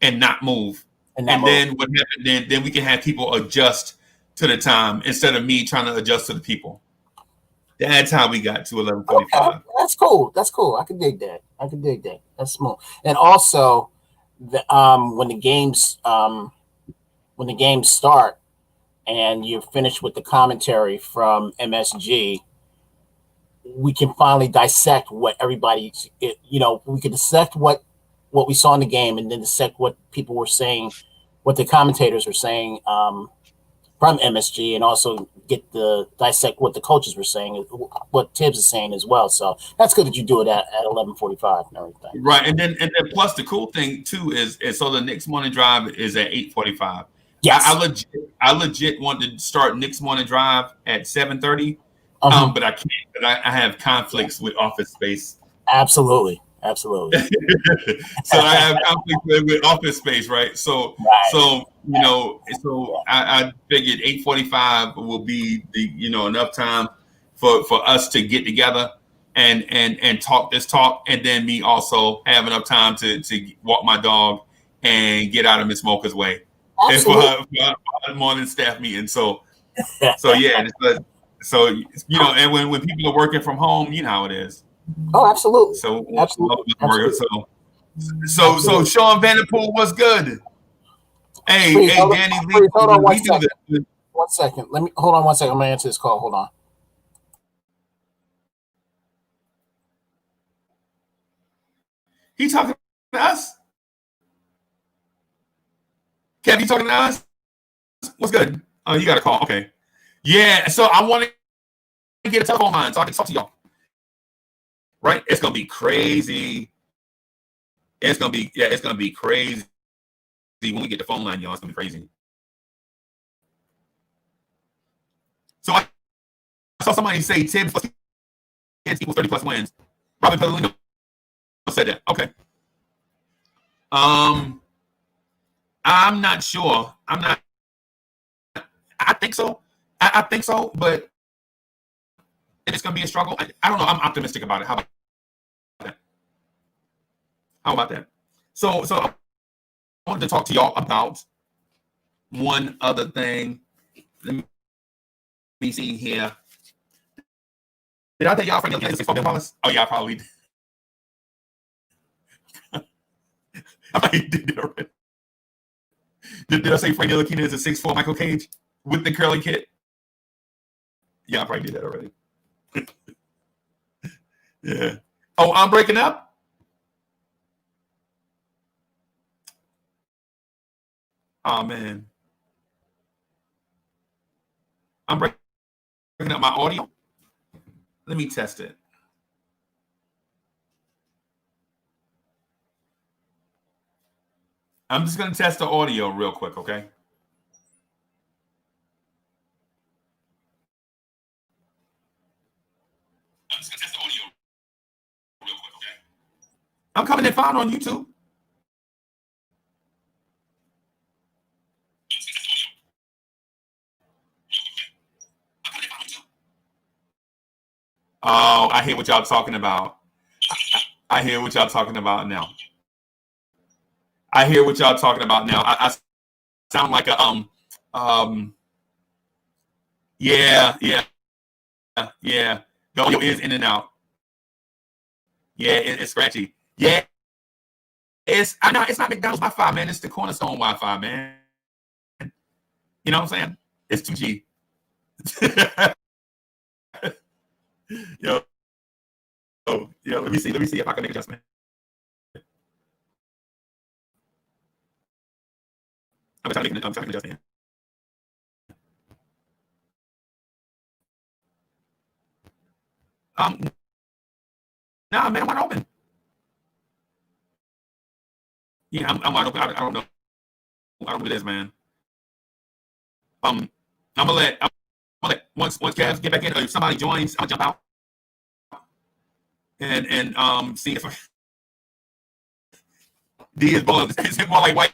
and not move. And then what happened then we can have people adjust to the time instead of me trying to adjust to the people. That's how we got to 11:45. Okay. That's cool. I can dig that. That's smooth. And also when the games start and you're finished with the commentary from MSG, we can finally dissect what everybody, we can dissect what we saw in the game and then dissect what people were saying, what the commentators were saying from MSG, and also dissect what the coaches were saying, what Tibbs is saying as well. So that's good that you do it at 11:45 and everything. Right, and then plus the cool thing too is so the Knicks morning drive is at 8:45. Yes, I legit wanted to start Knicks morning drive at 7:30, but I can't because I have conflicts with Office Space. Absolutely. So I have conflicts with Office Space, right? So I figured 8:45 will be enough time for us to get together and talk this talk, and then me also have enough time to walk my dog and get out of Miss Mocha's way. Absolutely. And for her morning staff meeting. So yeah, so and when people are working from home, you know how it is. Oh, absolutely. So Sean Vanterpool was good. Hey, Danny Lee. Hold on 1 second. 1 second. Hold on 1 second. I'm gonna answer this call. Hold on. He talking to us? Kev, you talking to us? What's good? Oh, you got a call. Okay. Yeah, so I want to get a telephone line so I can talk to y'all. Right? It's gonna be crazy. It's gonna be crazy when we get the phone line, y'all. It's gonna be crazy. So I saw somebody say Tibbs equals 30+ wins. Robin Pellegrino said that. Okay. I'm not sure. I think so. I think so, but it's going to be a struggle. I don't know. I'm optimistic about it. How about that? So I wanted to talk to y'all about one other thing. Let me see here. Did I tell y'all Frank Ntilikina is $6 million? Oh, yeah, I probably did. I probably did it already. Did I say Frank Ntilikina is a 6'4" Michael Cage with the curly kit? Yeah, I probably did that already. Yeah. Oh, I'm breaking up? Oh, man. I'm breaking up my audio. Let me test it. I'm just going to test the audio real quick, okay? I'm just going to test the audio real quick, okay? I'm coming in fine on YouTube. Oh, I hear what y'all talking about. I hear what y'all talking about now. I hear what y'all talking about now. I sound like a yeah. The audio is in and out. Yeah, it's scratchy. Yeah, it's not McDonald's Wi-Fi, man. It's the Cornerstone Wi-Fi, man. You know what I'm saying? It's 2G. Yo, let me see if I can make adjustment. I'm trying to make an adjustment. Nah, man, I'm wide open. Yeah, I'm wide open. I don't know. I don't know what it is, man. I'm gonna let once Cavs get back in, if somebody joins, I'll jump out and see if D is balling. Is it more like White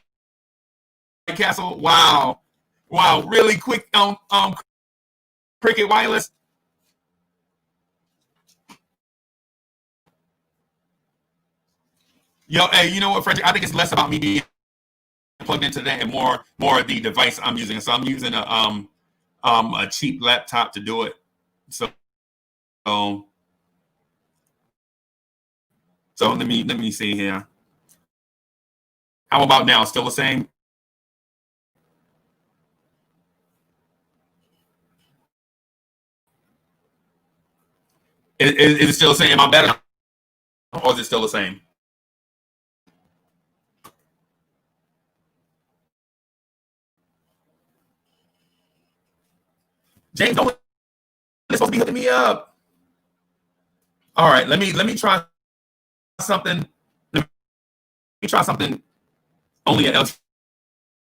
Castle? Wow, really quick Cricket Wireless. Yo, hey, you know what, Frederick? I think it's less about me being plugged into that and more the device I'm using. So I'm using a cheap laptop to do it. So let me see here. How about now? Still the same? Is it still the same? Am I better? Or is it still the same? James, don't it's supposed to be hooking me up. All right, let me try something. Let me try something only an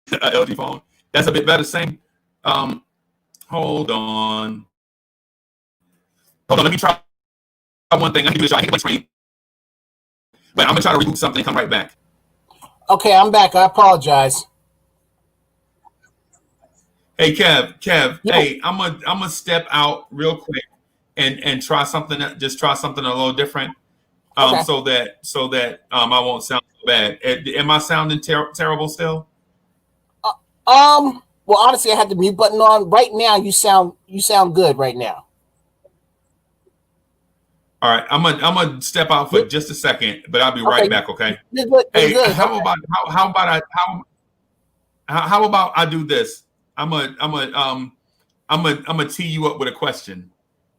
LG phone. That's a bit better. Same. Hold on. Let me try one thing. I can do this. I hit my screen, but I'm gonna try to reboot something and come right back. Okay, I'm back. I apologize. Hey, Kev. Yeah. Hey, I'm gonna step out real quick and try something. Just try something a little different. Okay. So that I won't sound so bad. Am I sounding terrible still? Well, honestly, I had the mute button on. Right now, you sound good. Right now. All right, I'm gonna step out for just a second, but I'll be right back. Okay. Good. Hey, how about I do this? I'm gonna tee you up with a question,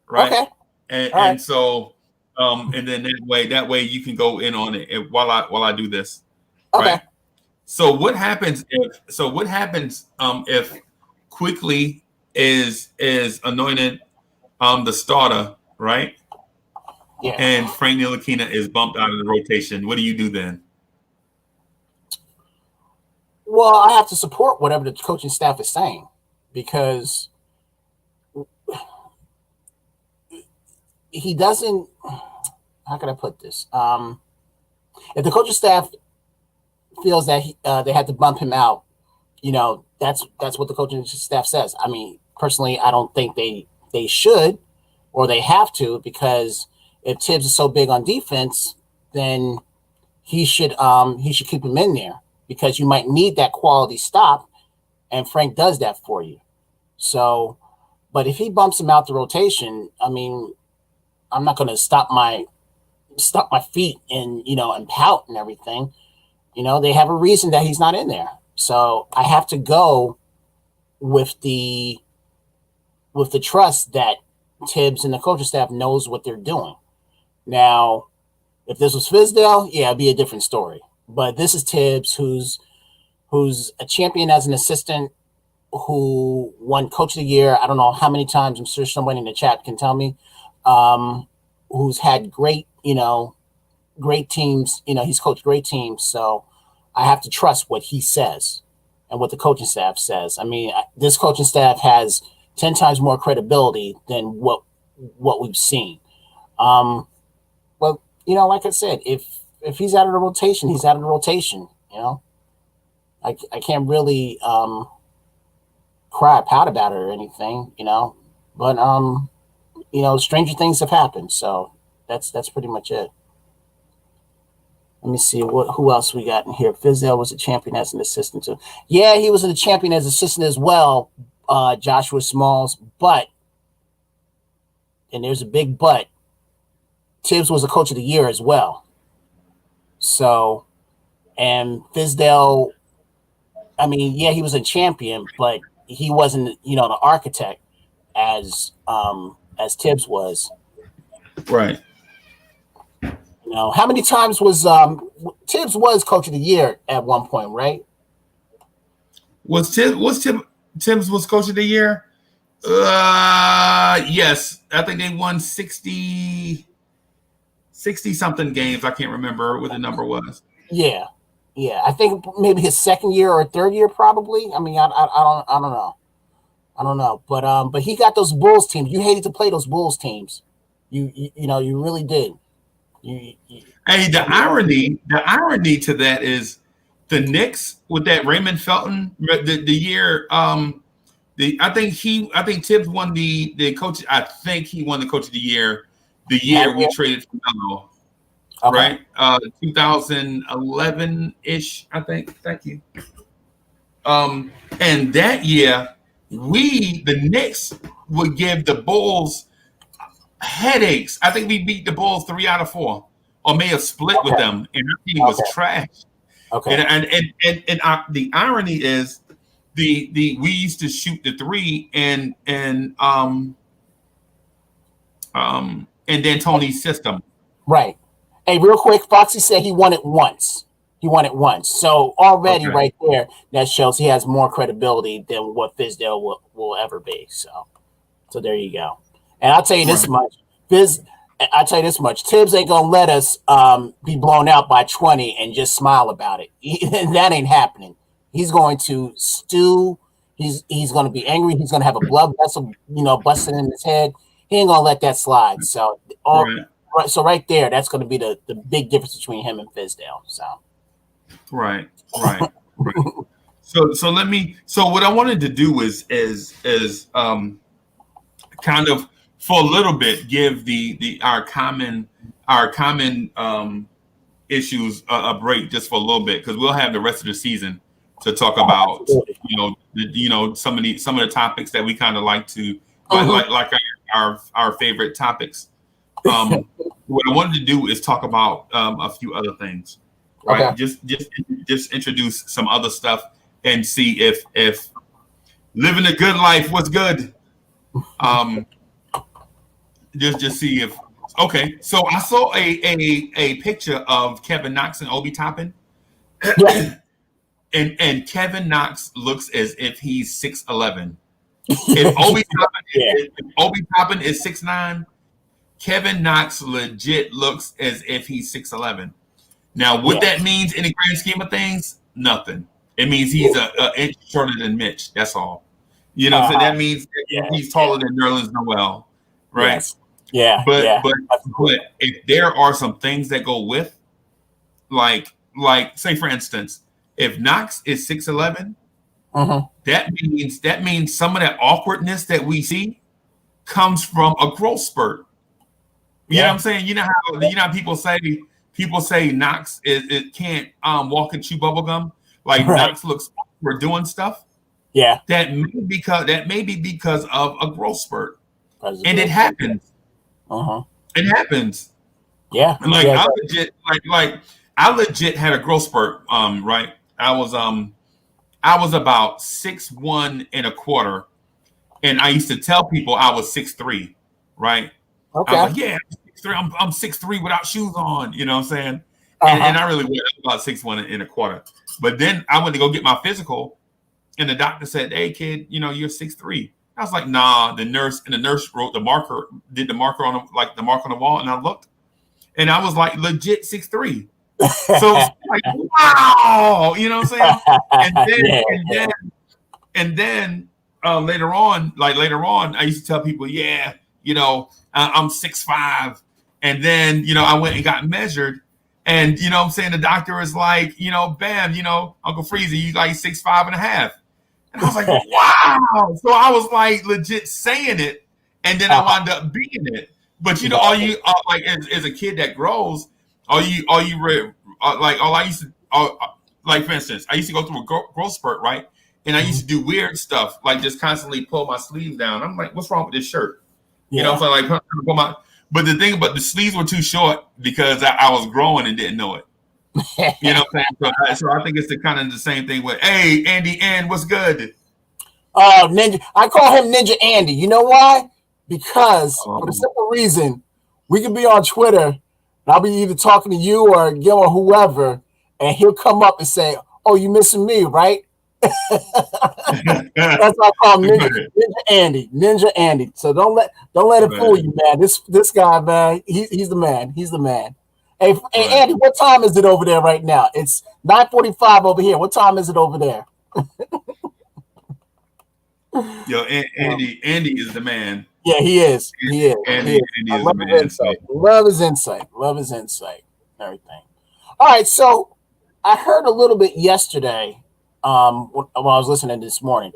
right? Okay. And so and then that way you can go in on it while I do this. Okay. Right? So what happens if Quickly is anointed the starter, right? Yeah. And Frank Ntilikina is bumped out of the rotation? What do you do then? Well, I have to support whatever the coaching staff is saying, because he doesn't. How can I put this? If the coaching staff feels that they had to bump him out, that's what the coaching staff says. I mean, personally, I don't think they should or they have to, because if Tibbs is so big on defense, then he should keep him in there, because you might need that quality stop, and Frank does that for you. So, but if he bumps him out the rotation, I mean, I'm not going to stop my feet and pout and everything. They have a reason that he's not in there. So I have to go with the trust that Tibbs and the coaching staff knows what they're doing. Now, if this was Fizdale, yeah, it'd be a different story. But this is Tibbs, who's a champion as an assistant, who won Coach of the Year. I don't know how many times. I'm sure somebody in the chat can tell me. Who's had great teams. He's coached great teams. So I have to trust what he says and what the coaching staff says. I mean, this coaching staff has 10 times more credibility than what we've seen. But like I said, if he's out of the rotation, he's out of the rotation. I can't really cry, pout about it or anything. But stranger things have happened. So that's pretty much it. Let me see who else we got in here. Fizdale was a champion as an assistant too. Yeah, he was a champion as assistant as well. Joshua Smalls, but, and there's a big but, Tibbs was a coach of the year as well. So, and Fizdale, I mean, yeah, he was a champion, but he wasn't, the architect as Tibbs was. Right. How many times was Tibbs was coach of the year at one point, right? Tibbs was coach of the year? Yes. I think they won 60 something games. I can't remember what the number was. Yeah. I think maybe his second year or third year, probably. I mean, I don't know. But he got those Bulls teams. You hated to play those Bulls teams. You really did. Hey, the irony to that is the Knicks with that Raymond Felton the year. I think Tibbs won the coach. I think he won the coach of the year. The year we traded for Delano, right? 2011-ish, I think. Thank you. And that year, the Knicks would give the Bulls headaches. I think we beat the Bulls 3 out of 4, or may have split with them, and our team was trash. Okay. And the irony is we used to shoot the 3 and D'Antoni's system. Right. Hey, real quick, Foxy said he won it once. So already right there, that shows he has more credibility than what Fizdale will ever be. So there you go. And I'll tell you this much, Tibbs ain't gonna let us be blown out by 20 and just smile about it. That ain't happening. He's going to stew. He's going to be angry. He's going to have a blood vessel, busting in his head. He ain't gonna let that slide. So right there, that's going to be the big difference between him and Fizdale. So right. So what I wanted to do is kind of for a little bit give our common issues a break just for a little bit, because we'll have the rest of the season to talk about some of the topics that we kind of like to like our favorite topics. What I wanted to do is talk about a few other things, right? Okay. Just introduce some other stuff and see if living a good life was good. Just see if okay. So I saw a picture of Kevin Knox and Obi Toppin. Yeah. and Kevin Knox looks as if he's 6'11". If Obi Toppin is 6'9", Kevin Knox legit looks as if he's 6'11". Now, what that means in the grand scheme of things, nothing. It means he's an inch shorter than Mitch. That's all. So that means he's taller than Nerlens Noel, right? Yes. Yeah. But if there are some things that go with, like say for instance, if Knox is 6'11", that means some of that awkwardness that we see comes from a growth spurt. You know what I'm saying? You know how people say Knox it can't walk and chew bubblegum. Like Knox looks for doing stuff. Yeah. That may be because of a growth spurt. And it happens. It happens. Yeah. And I legit had a growth spurt. Right. I was about 6'1" and a quarter, and I used to tell people I was 6'3", right? Okay. I was like, I'm 6'3" without shoes on, you know what I'm saying? And I really was about 6'1" and a quarter. But then I went to go get my physical, and the doctor said, "Hey kid, you're 6'3". I was like, nah. The nurse wrote the marker on the wall, and I looked, and I was like legit 6'3". So like, wow, you know what I'm saying? And then later on, I used to tell people, I'm 6'5", and then I went and got measured, and what I'm saying, the doctor is like, bam, Uncle Freezie, you like 6'5.5". And I was like, wow. So I was like legit saying it, and then I wound up being it. But as a kid that grows, all you read like all I used to like for instance, I used to go through a growth spurt, right? And I used to do weird stuff, like just constantly pull my sleeves down. I'm like, what's wrong with this shirt? You know, so like pull my. But the thing about the sleeves were too short because I was growing and didn't know it. You know what I'm saying? So I think it's the kind of the same thing with, hey, Andy, what's good? Ninja. I call him Ninja Andy. You know why? Because for the simple reason, we can be on Twitter, and I'll be either talking to you or Gil or whoever, and he'll come up and say, "Oh, you missing me, right?" That's why I call him Ninja Andy. So don't let it fool you, man. This guy, man, he's the man. He's the man. Hey, Andy, what time is it over there right now? It's 9:45 over here. What time is it over there? Yo, Andy is the man. Yeah, he is. Andy is the man. Love his insight. Everything. All right, so I heard a little bit yesterday when I was listening this morning.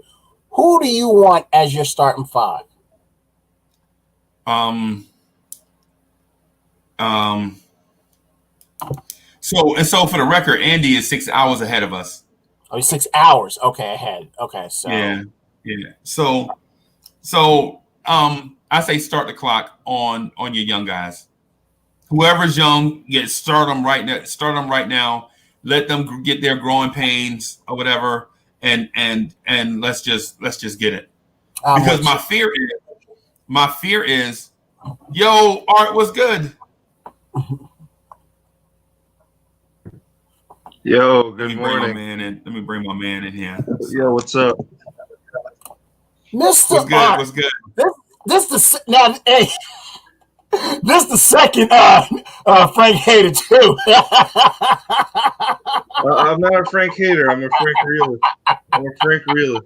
Who do you want as your starting five? So for the record, Andy is 6 hours ahead of us. Oh, he's 6 hours. Okay, ahead. Okay, so yeah. So I say start the clock on your young guys. Whoever's young, start them right now. Start them right now. Let them get their growing pains or whatever, and let's just get it. Because my fear is, yo, Art was good. Yo, good morning. Let me bring my man in here. Yo, what's up, Mr. What's good? This the second Frank hater too. I'm not a Frank hater. I'm a Frank realist.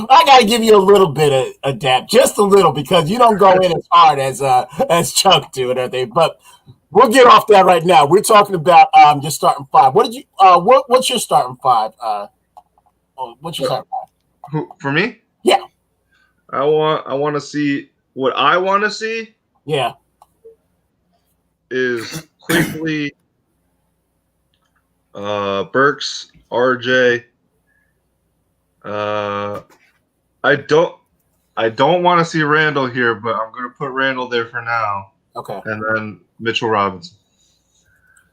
I gotta give you a little bit of dap, just a little, because you don't go in as hard as Chuck do and everything. But we'll get off that right now. We're talking about your starting five. What did you? What's your starting five? What's your starting five? For me? Yeah. I want to see what I want to see. Yeah. Is Quickly, Burks, RJ. I don't want to see Randle here, but I'm going to put Randle there for now. Okay. And then Mitchell Robinson.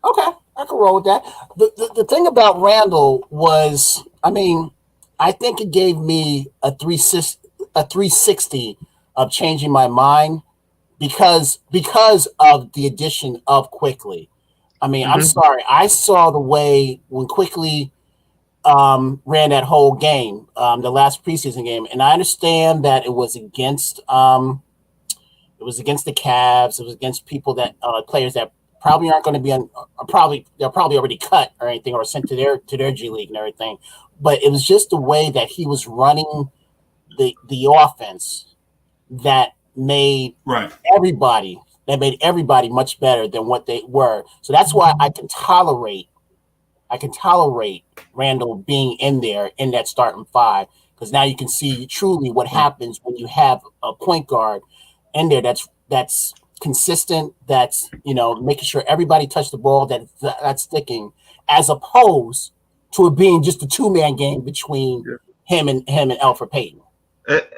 Okay, I can roll with that. The thing about Randle was, I think it gave me a 360 of changing my mind because of the addition of Quickly. I'm sorry. I saw the way when Quickly ran that whole game, the last preseason game, and I understand that it was against the Cavs. It was against people that players that probably aren't going to be they're probably already cut or anything or sent to their G League and everything. But it was just the way that he was running the offense that made everybody much better than what they were. So that's why I can tolerate Randle being in there in that starting five, because now you can see truly what happens when you have a point guard in there that's consistent, that's making sure everybody touch the ball, that's sticking, as opposed to it being just a two-man game between him and Elfrid Payton.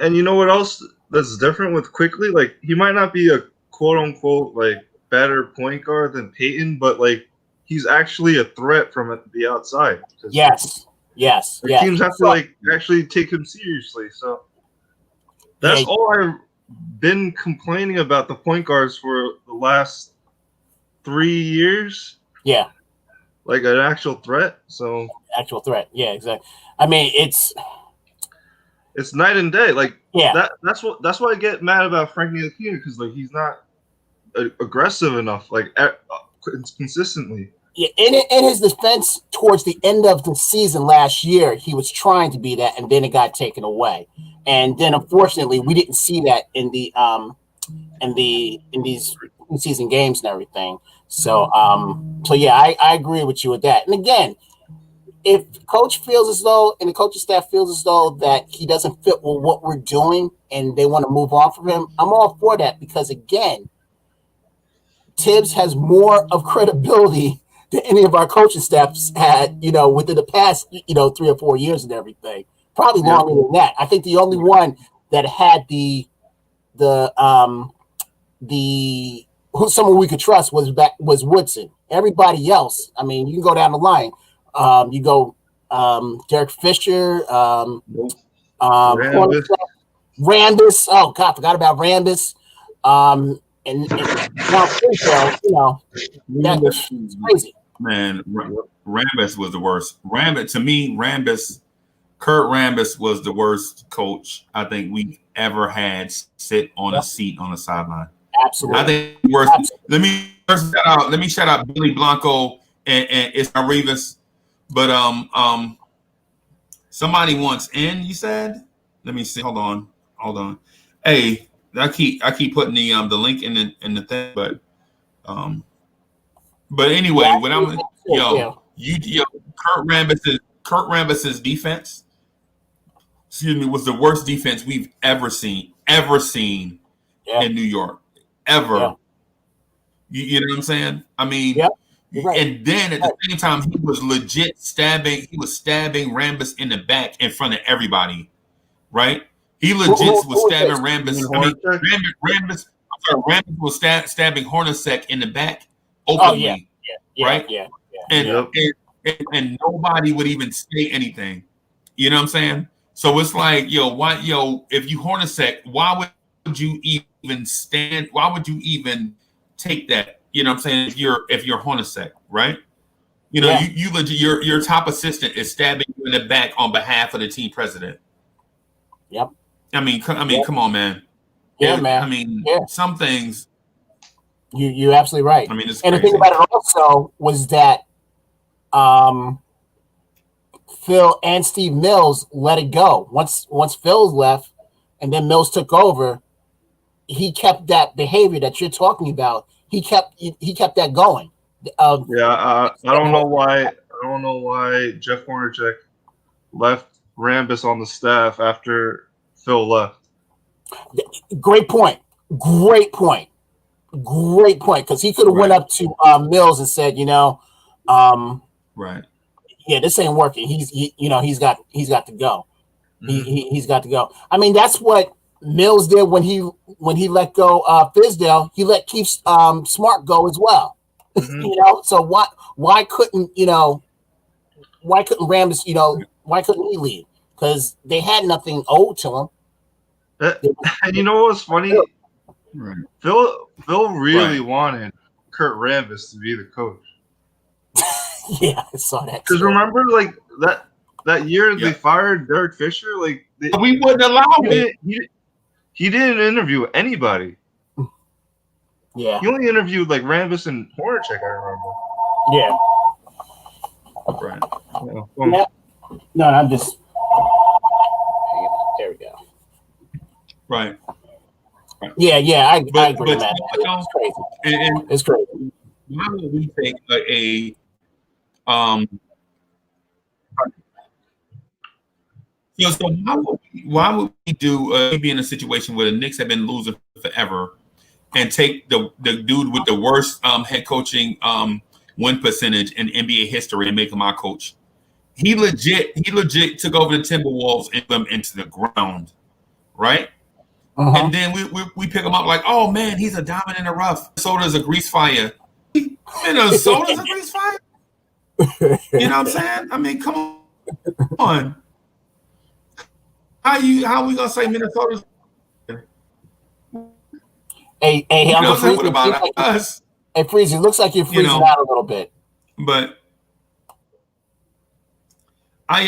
And you know what else that's different with Quickly? Like, he might not be a quote unquote like better point guard than Payton, but like he's actually a threat from the outside. Yes. Teams have to like actually take him seriously. So that's all I've been complaining about the point guards for the last 3 years. Yeah. Like an actual threat. So actual threat. Yeah, exactly. It's night and day. Like that's why I get mad about Frank Ntilikina, because like he's not aggressive enough, like consistently. Yeah, in his defense, towards the end of the season last year, he was trying to be that, and then it got taken away. And then, unfortunately, we didn't see that in these season games and everything. So yeah, I agree with you with that. And again, if coach feels as though, and the coaching staff feels as though that he doesn't fit with what we're doing, and they want to move on from him, I'm all for that, because again, Tibbs has more of credibility than any of our coaching staffs had, within the past, 3 or 4 years and everything. Probably longer than that. I think the only one that had someone we could trust was Woodson. Everybody else, I mean, you can go down the line. You go Derek Fisher, Rambis. Oh God, forgot about Rambis. And now that's crazy. Man, Rambis was the worst. Kurt Rambis was the worst coach I think we've ever had sit on a seat on the sideline. Absolutely. I think worst. Absolutely. Let me shout out Billy Blanco and Ismael Rivas. But somebody wants in, you said? Let me see. Hold on. Hey, I keep putting the link in the thing, but anyway, when I'm Kurt Rambis's defense, was the worst defense we've ever seen in New York. Ever. Yeah. You know what I'm saying? I mean, right. And then at the same time, he was legit stabbing Rambis in the back in front of everybody, right? He legit was stabbing Rambis. Rambis was stabbing Hornacek in the back openly, right? Yeah. And nobody would even say anything. You know what I'm saying? So it's like, if you Hornacek, why would you even stand? Why would you even take that? You know what I'm saying? If you're Hornacek, right? You legit your top assistant is stabbing you in the back on behalf of the team president. Yep. I mean, come on, man. Yeah, man. I mean, some things. You're absolutely right. I mean, it's and crazy. The thing about it also was that Phil and Steve Mills let it go. Once Phil left and then Mills took over, he kept that behavior that you're talking about. He kept that going. I don't know why Jeff Hornacek left Rambis on the staff after Phil left. Great point. Because he could have went up to Mills and said, right. Yeah, this ain't working. He's got to go. Mm-hmm. He's got to go. I mean, that's what Mills did when he let go Fizdale. He let Keith Smart go as well. Mm-hmm. So why couldn't Rambis, why couldn't he leave? Because they had nothing owed to him. And you know what was funny? Right. Phil really wanted Kurt Rambis to be the coach. Yeah, I saw that. Because remember, like that year they fired Derek Fisher, like we wouldn't allow it. He didn't interview anybody. Yeah, he only interviewed like Rambis and Hornacek. I remember. Yeah. Right. Yeah. No, I'm just. There we go. Right. Yeah. I agree, man. It's crazy. It's crazy. Why would we take So why would we do be in a situation where the Knicks have been losing forever and take the dude with the worst head coaching win percentage in NBA history and make him our coach? He legit took over the Timberwolves and put them into the ground, right? Uh-huh. And then we pick him up like, oh man, he's a diamond in the rough. Minnesota's a grease fire. Minnesota's a grease fire. You know what I'm saying? I mean, come on. How are we gonna say Minnesota's? Hey, Uncle Freezie, what about us? Hey, Freezie, looks like you're freezing out a little bit. But I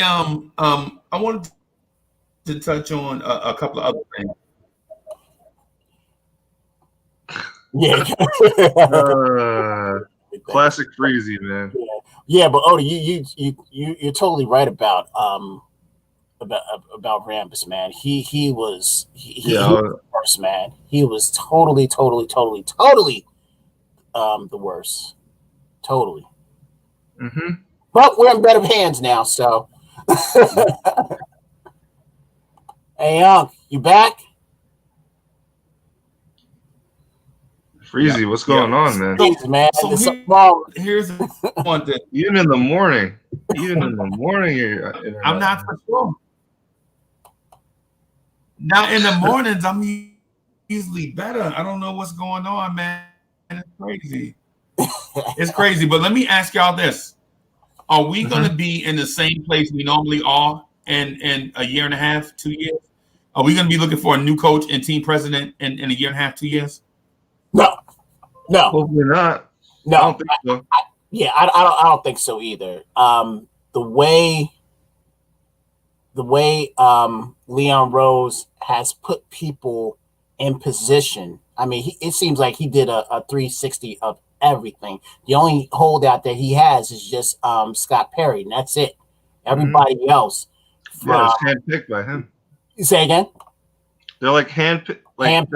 wanted to touch on a couple of other things. Yeah. Classic Freezie, man. Yeah, but Odie, you're totally right about Rambis, man. He was the worst, man. He was totally the worst. Totally. Mm-hmm. But we're in better hands now, so. Hey, you back? Freezie, what's going on, man? Thanks, man. So here's one thing. Even in the morning, I'm not for sure. Now in the mornings, I'm usually better. I don't know what's going on, man. It's crazy. It's crazy. But let me ask y'all this: are we going to be in the same place we normally are in a year and a half, 2 years? Are we going to be looking for a new coach and team president in a year and a half, 2 years? No. Hopefully not. No, I don't think so. I don't think so either. The way Leon Rose has put people in position. I mean, it seems like he did a 360 of everything. The only holdout that he has is just Scott Perry, and that's it. Everybody else, it's handpicked by him. You say again? They're like handpicked. Like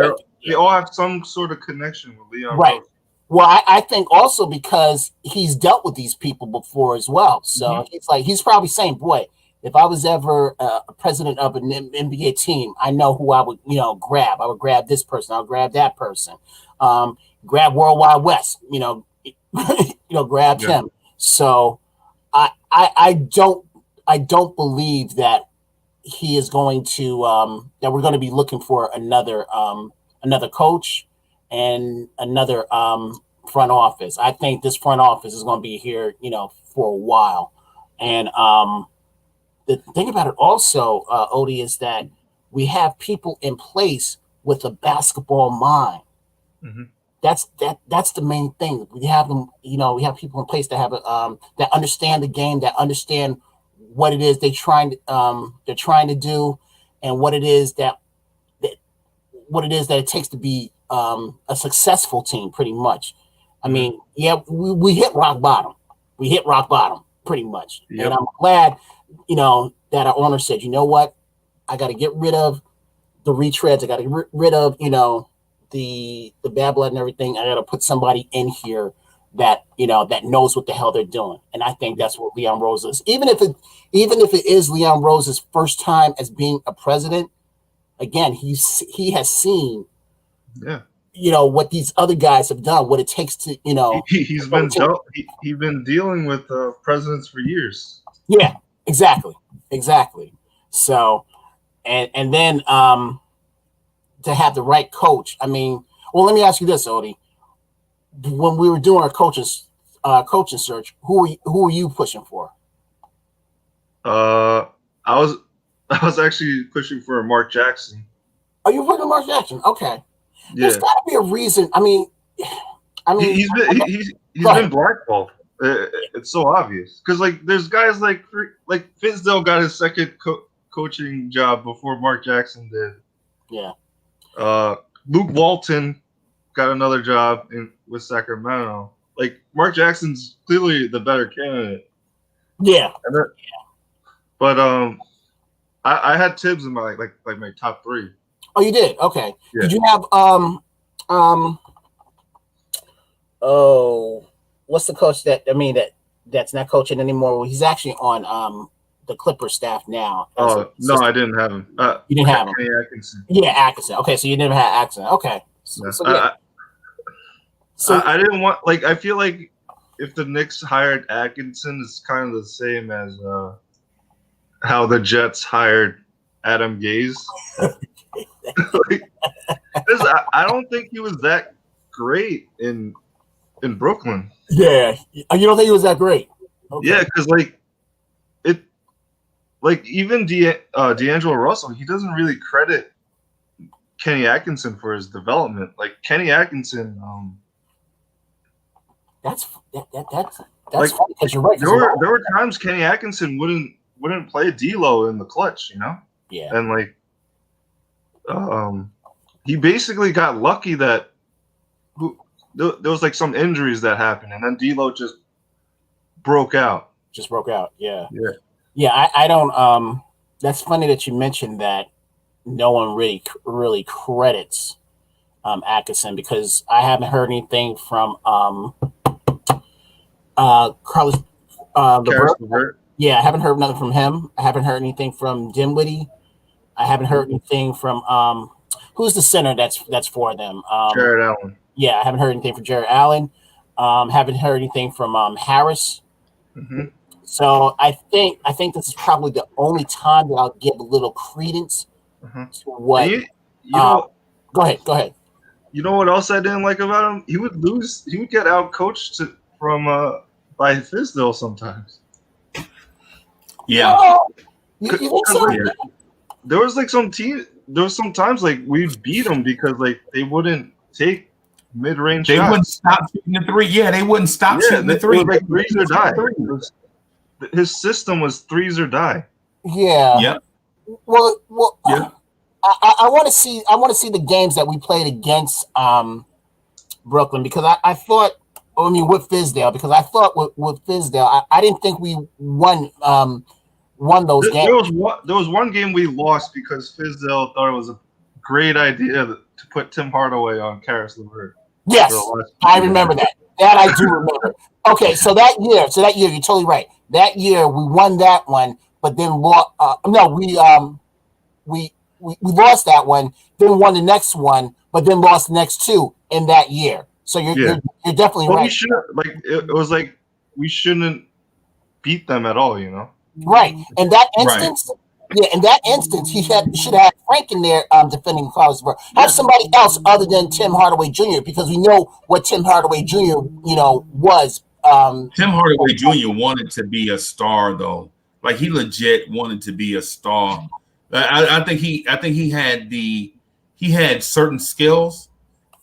they all have some sort of connection with Leon Rose. Well, I think also because he's dealt with these people before as well. So it's like he's probably saying, boy, if I was ever a president of an NBA team, I know who I would, grab. I would grab this person. I'll grab that person. Grab Worldwide West. Grab him. So I don't believe that he is going to that we're going to be looking for another coach and another front office. I think this front office is going to be here, for a while. And the thing about it also, Odie, is that we have people in place with a basketball mind. That's the main thing. We have them, we have people in place that have that understand the game, that understand what it is they're trying to do, and what it is that it takes to be a successful team, pretty much. I mean, we hit rock bottom. We hit rock bottom pretty much. Yep. And I'm glad, that our owner said, you know what, I got to get rid of the retreads. I got to get rid of, the bad blood and everything. I got to put somebody in here that, that knows what the hell they're doing. And I think that's what Leon Rose is. Even if it is Leon Rose's first time as being a president, again, he has seen, what these other guys have done, what it takes to, he's been dealing with presidents for years. Yeah, exactly. So, and then to have the right coach. I mean, well, let me ask you this, Odie. When we were doing our coaching search, who are you pushing for? I was actually pushing for Mark Jackson. Are you pushing Mark Jackson? Okay. Yeah. There's got to be a reason. I mean, he's been blackballed. It's so obvious because there's guys like Fizdale got his second coaching job before Mark Jackson did. Yeah. Luke Walton got another job with Sacramento. Mark Jackson's clearly the better candidate. Yeah. But I had Tibbs in my my top three. Oh, you did? Okay. Yeah. Did you have what's the coach that's not coaching anymore? Well, he's actually on the Clippers staff now. Oh no, I didn't have him. You didn't have him. Atkinson. Yeah, Atkinson. Okay, so you didn't have Atkinson. Okay. I didn't want I feel like if the Knicks hired Atkinson, it's kind of the same as how the Jets hired Adam Gase. I don't think he was that great in Brooklyn. Yeah, you don't think he was that great? Okay. Yeah, because even D'Angelo Russell, he doesn't really credit Kenny Atkinson for his development. Kenny Atkinson, that's funny because you're right. There were times Kenny Atkinson wouldn't play D'Lo in the clutch, Yeah, and he basically got lucky that there was some injuries that happened, and then D'Lo just broke out. Yeah. I don't. That's funny that you mentioned that. No one really credits Atkinson because I haven't heard anything from Carlos LeVert. Yeah, I haven't heard nothing from him. I haven't heard anything from Dinwiddie. I haven't heard anything from who's the center that's for them? Jared Allen. Yeah, I haven't heard anything from Jared Allen. Haven't heard anything from Harris. Mm-hmm. So I think this is probably the only time that I'll give a little credence to what. You know, go ahead. You know what else I didn't like about him? He would lose. He would get out coached from by Fizdale sometimes. Yeah. Oh, you think so? There was like some team. There was some times like we beat them because like they wouldn't take mid-range. They shots. wouldn't stop shooting the three. Yeah, they wouldn't stop shooting the three. It was like threes or die. His system was threes or die. Yeah. Yep. Well. Yeah. I want to see. I want to see the games that we played against Brooklyn because I thought. I mean, with Fizdale, because I thought with Fizdale, I didn't think we won those games. There was one game we lost because Fizdale thought it was a great idea to put Tim Hardaway on Karis LeVert. Yes, I remember that. That I do remember. Okay, so that year, you're totally right. That year we won that one, but then we lost that one, then won the next one, but then lost the next two in that year. So you're definitely right. We should it was like we shouldn't beat them at all, you know. Right. In that instance, he should have Frank in there defending Karis LeVert. Have somebody else other than Tim Hardaway Jr. because we know what Tim Hardaway Jr. was. Tim Hardaway Jr. wanted to be a star though. Like he legit wanted to be a star. I think he had certain skills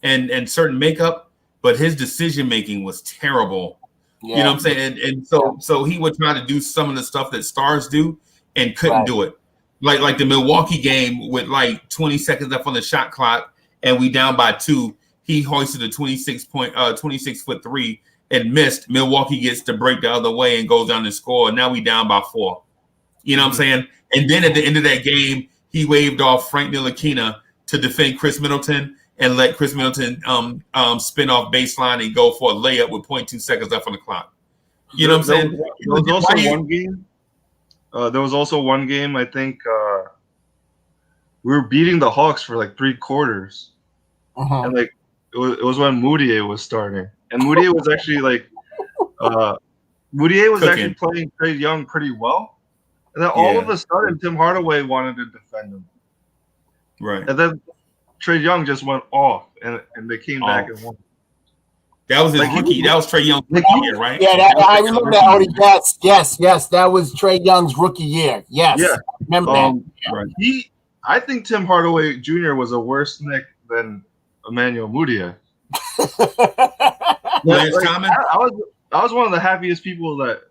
and certain makeup, but his decision making was terrible. Yeah. You know what I'm saying? And so he would try to do some of the stuff that stars do and couldn't do it. Like the Milwaukee game with like 20 seconds left on the shot clock and we down by 2. He hoisted a 26-foot three and missed. Milwaukee gets to break the other way and goes down and score. And now we down by 4. You know what I'm saying? And then at the end of that game, he waved off Frank Ntilikina to defend Chris Middleton and let Chris Middleton spin off baseline and go for a layup with 0.2 seconds left on the clock. You know what I'm saying? There was also one game, I think we were beating the Hawks for like 3 quarters. And like it was when Moutier was starting. And Moutier was actually like actually playing Trae Young pretty well. And then all of a sudden Tim Hardaway wanted to defend him. Right. And then Trae Young just went off and they came back and won. That was his rookie. That was Trae Young's rookie year, right? Yeah, I remember that. Already. Yes. That was Trae Young's rookie year. Yes. Yeah. Remember that. Right. I think Tim Hardaway Jr. was a worse Knick than Emmanuel Mudiay. I was one of the happiest people that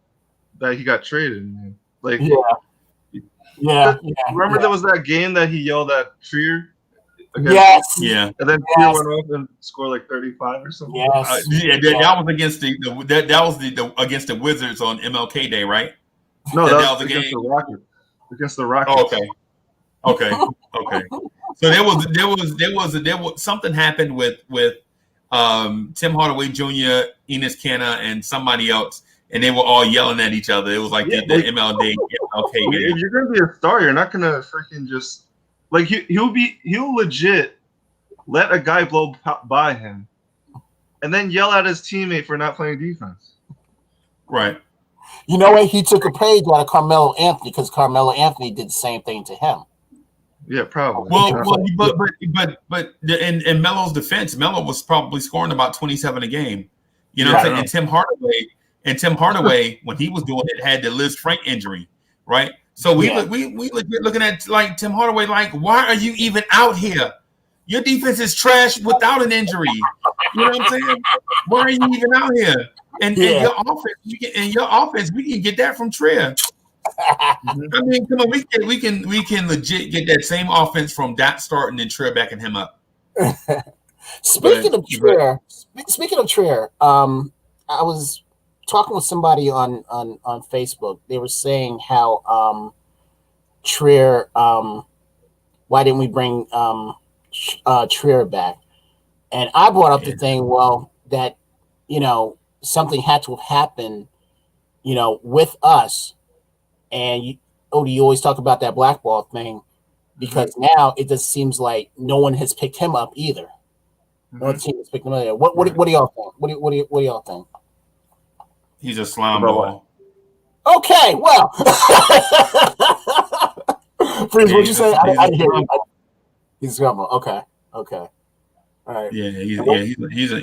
he got traded. Man. Like, remember there was that game that he yelled at Trier? Yes. Yeah. And then Trier went off and scored like 35 or something. Yes. That was against against the Wizards on MLK Day, right? No, that was against the Rockets. Against the Rockets. Oh, okay. So there was something happened with Tim Hardaway Jr., Enes Kanter, and somebody else, and they were all yelling at each other. It was like the MLK game. If you're gonna be a star, you're not gonna freaking just like he'll legit let a guy blow by him, and then yell at his teammate for not playing defense. Right. You know what? He took a page out of Carmelo Anthony because Carmelo Anthony did the same thing to him. Yeah, probably. But in Melo's defense, Melo was probably scoring about 27 a game. You know what I'm saying? And Tim Hardaway, when he was doing it, had the Liz Frank injury, right? So we looking at like Tim Hardaway, like, why are you even out here? Your defense is trash without an injury. You know what I'm saying? Why are you even out here? And your offense, we can get that from Trier. I mean, come on, we can legit get that same offense from Dot starting and Trier backing him up. Speaking of Trier, I was talking with somebody on Facebook. They were saying how Trier, why didn't we bring Trier back? And I brought up the thing, well, that something had to have happened, with us. And you always talk about that blackball thing because now it just seems like no one has picked him up either. No team is picking him there. What do y'all think? What do y'all think? He's a slime ball. Okay, well, Freeze, what'd you say? I didn't hear you. He's a slime ball. Okay. All right. Yeah, he's a.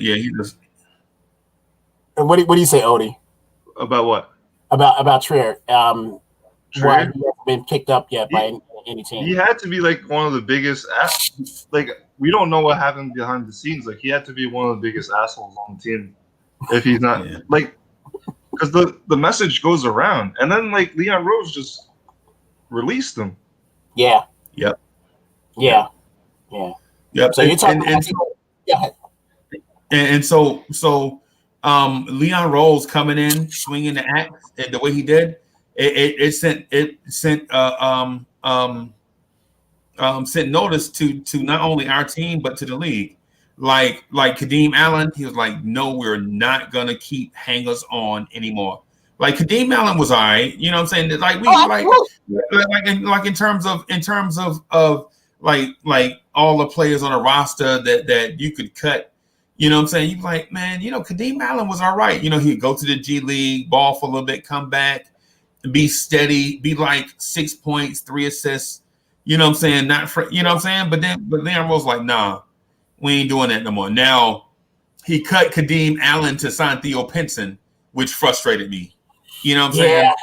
And what do you say, Odie? About what? About Trier. Why Trier? he hasn't been picked up yet by any team? He had to be like one of the biggest. Like we don't know what happened behind the scenes. Like he had to be one of the biggest assholes on the team. If he's not like, because the message goes around, and then like Leon Rose just released him. Yeah. Yep. Yeah. Yep. So you're talking. And so Leon Rose coming in, swinging the axe, and the way he did, it sent notice to not only our team but to the league. Like Kadeem Allen, he was like, no, we're not gonna keep hangers on anymore. Like Kadeem Allen was all right, you know what I'm saying? Like in terms of like all the players on a roster that you could cut. You know what I'm saying? You're like, man, Kadeem Allen was all right. He'd go to the G League, ball for a little bit, come back, be steady, be like 6 points, 3 assists. You know what I'm saying? You know what I'm saying? But Leon Rose like, nah, we ain't doing that no more. Now, he cut Kadeem Allen to sign Theo Pinson, which frustrated me. You know what I'm saying?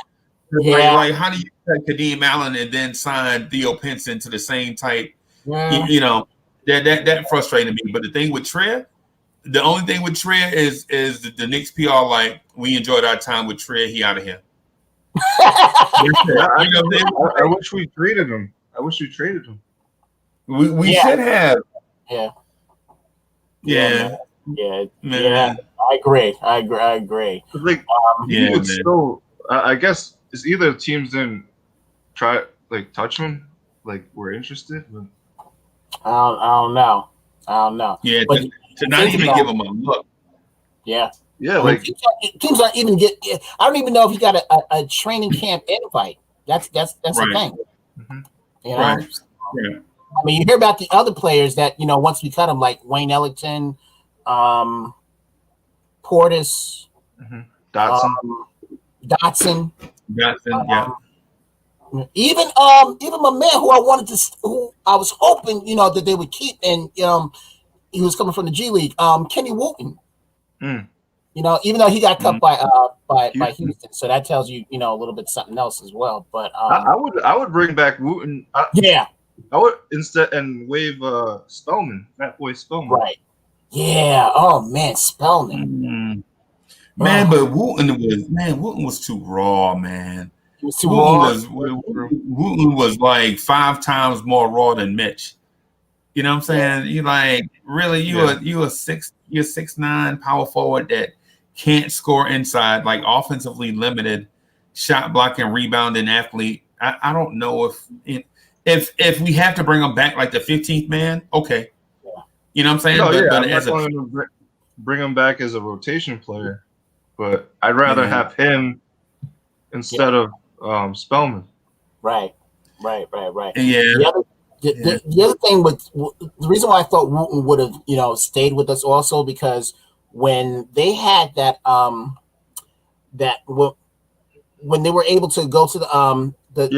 Yeah. Like, how do you cut Kadeem Allen and then sign Theo Pinson to the same type? Yeah. That frustrated me. But the only thing with Trier is the Knicks PR like, we enjoyed our time with Trier. He out of here. I wish we traded him. We should have. Yeah. I agree. Like, he would still. I guess it's either teams didn't try touch him, like we're interested. But I don't know. Yeah, but to not even give him a look. Yeah. Like teams aren't even get. I don't even know if he got a training camp invite. That's the thing. Mm-hmm. Right. Yeah. I mean, you hear about the other players that once we cut them, like Wayne Ellington, Portis, Dotson. Yeah. Even my man who I was hoping that they would keep, and he was coming from the G League, Kenny Wooten. Even though he got cut by Houston, so that tells you a little bit something else as well. But I would bring back Wooten. I would instead and waive Spellman, that boy Spellman. Right. Yeah. Oh man, Spellman. Man, but Wooten was too raw, man. He was too raw. Wooten was like 5 times more raw than Mitch. You know what I'm saying? You like really you're 6'9" power forward that can't score inside, like offensively limited, shot blocking, rebounding athlete. I don't know if we have to bring him back like the 15th man, okay. You know what I'm saying? I'm not going to bring him back as a rotation player, but I'd rather have him instead of Spellman. Right. Yeah. The other thing the reason why I thought Wooten would have stayed with us also, because when they had when they were able to go to they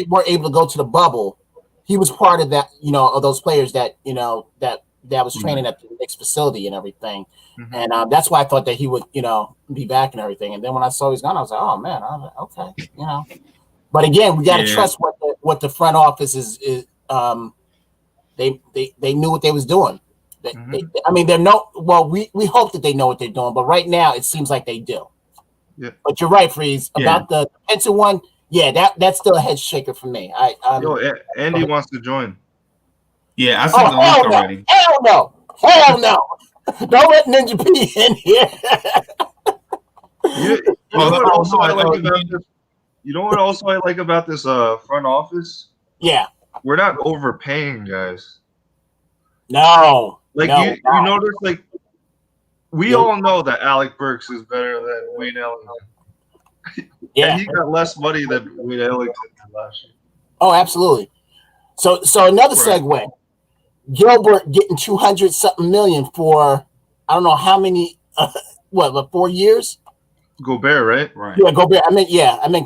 weren't able to go to the bubble, he was part of that of those players that that was training at the Knicks facility and everything. And that's why I thought that he would be back and everything. And then when I saw he's gone, I was like, oh man, okay, But again, we got to trust what the front office is. They knew what they was doing. They're we hope that they know what they're doing, but right now it seems like they do. Yeah. But you're right, Freeze, about the Penson one. Yeah, that's still a head shaker for me. Andy wants to join. Yeah, I saw the link already. Hell no! Don't let Ninja P in here. You know what also I like about this front office? Yeah. We're not overpaying guys. No. You notice, like, we all know that Alec Burks is better than Wayne Ellington. Yeah. And he got less money than Wayne Ellington did last year. Oh, absolutely. So another segue. Gilbert getting 200-something million for I don't know how many. What 4 years? Gobert, right? Right. Yeah, Gobert. I meant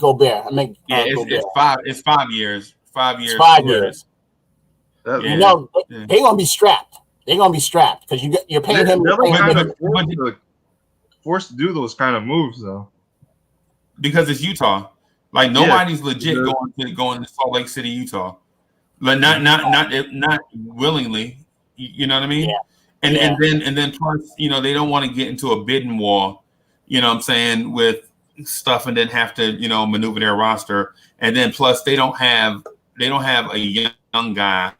Gobert. Gobert. It's 5. It's 5 years. 5 years. It's 5 years. That, You know, they're gonna be strapped. They're gonna be strapped because you're paying him. They're kind of forced to do those kind of moves though. Because it's Utah. Like nobody's legit going to Salt Lake City, Utah. Like not willingly. You know what I mean? Yeah. And then plus, you know, they don't want to get into a bidding war, you know what I'm saying, with stuff and then have to, you know, maneuver their roster. And then plus they don't have a young guy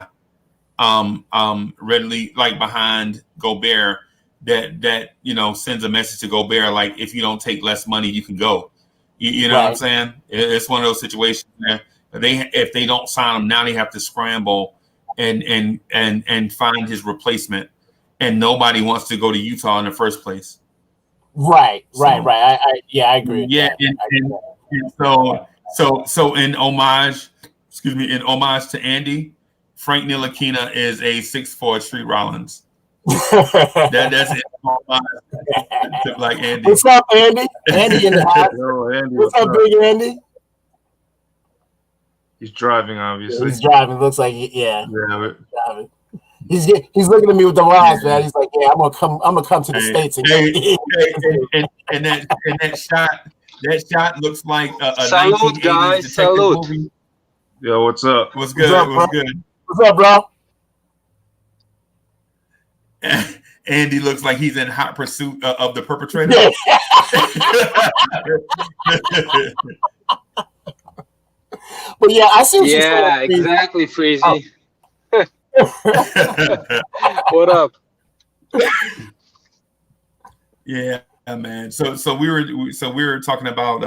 readily like behind Gobert that you know sends a message to Gobert like if you don't take less money you can go. You know what I'm saying? It's one of those situations where if they don't sign him now they have to scramble and find his replacement, and nobody wants to go to Utah in the first place. Right. I agree. Yeah, and so in homage to Andy, Frank Ntilikina is a 6'4" Street Rollins. That's it. Like Andy. What's up, Andy? Andy in the house. Andy, what's up, big Andy? He's driving, obviously. He's driving. Looks like driving. He's looking at me with the eyes, man. He's like, "Yeah, I'm gonna come to the States." And that shot looks like a Salute, guys. Salute. Movie. Yo, what's up? What's good? What's good? What's up, bro? Andy looks like he's in hot pursuit of the perpetrator. But yeah, I see what you're saying. Yeah, exactly, Freezie. What up? Yeah, man. So we were talking about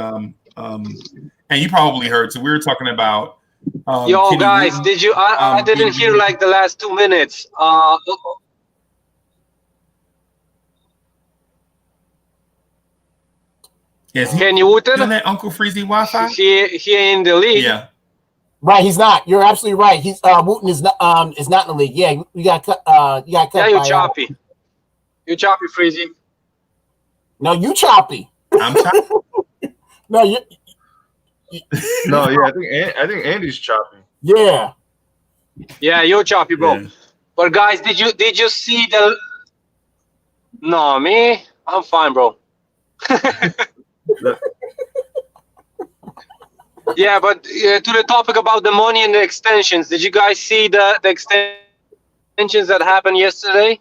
and you probably heard. So we were talking about yo, guys, Wooten. Did you? I didn't hear like the last 2 minutes. Yes, Kenny Wooten? Isn't that Uncle Freezie Wi-Fi? He in the league. Yeah. Right, he's not. You're absolutely right. He's Wooten is not in the league. Yeah, you got cut. Yeah, you're choppy. You're choppy, Freezie. No, you choppy. I'm choppy. No, you. No, yeah, I think Andy's choppy. Yeah. Yeah, you're choppy, bro. Yeah. But guys, did you see the? No, me, I'm fine, bro. Yeah, but to the topic about the money and the extensions, did you guys see the extensions that happened yesterday?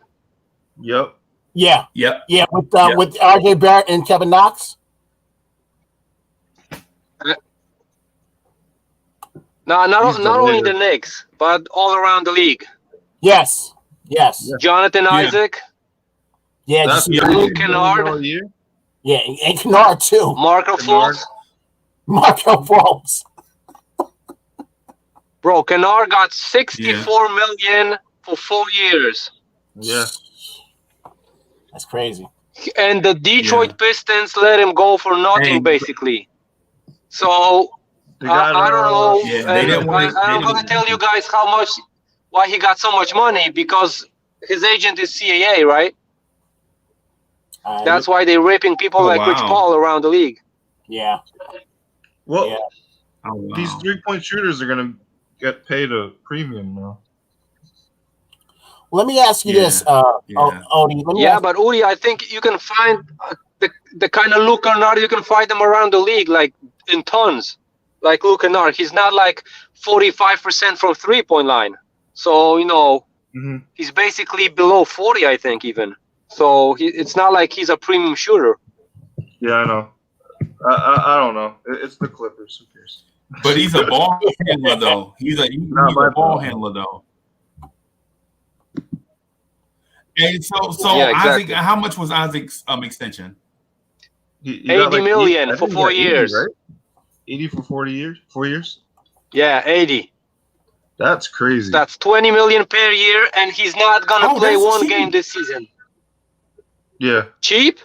Yep. Yeah. Yep. Yeah, with RJ Barrett and Kevin Knox. No, not only the Knicks, but all around the league. Yes. Yeah. Jonathan Isaac. Yeah. Luke Kennard. Yeah, and Kennard too. Marco Fultz. Marco Fultz. Bro, Kennard got $64 million for 4 years. Yeah. That's crazy. And the Detroit Pistons let him go for nothing, basically. So I don't know. Yeah, I'm gonna tell you guys why he got so much money, because his agent is CAA, right? That's why they're raping people like Rich Paul around the league. Yeah. Well, these 3-point shooters are gonna get paid a premium now. Let me ask you this, Odie. But Odie, I think you can find the kind of Luke Kennard, you can find them around the league, like in tons. Like Luke Kennard, he's not like 45% from 3-point line. So, you know, he's basically below 40, I think, even. So it's not like he's a premium shooter. Yeah, I know. I don't know. It's the Clippers. Who cares? But he's a ball handler, though. He's a ball handler, though. And so Isaac, how much was Isaac's extension? He $80 million for 4 years. 80, right? 80 for 4 years? Yeah, 80. That's crazy. That's $20 million per year, and he's not gonna play one game this season. Yeah. Cheap?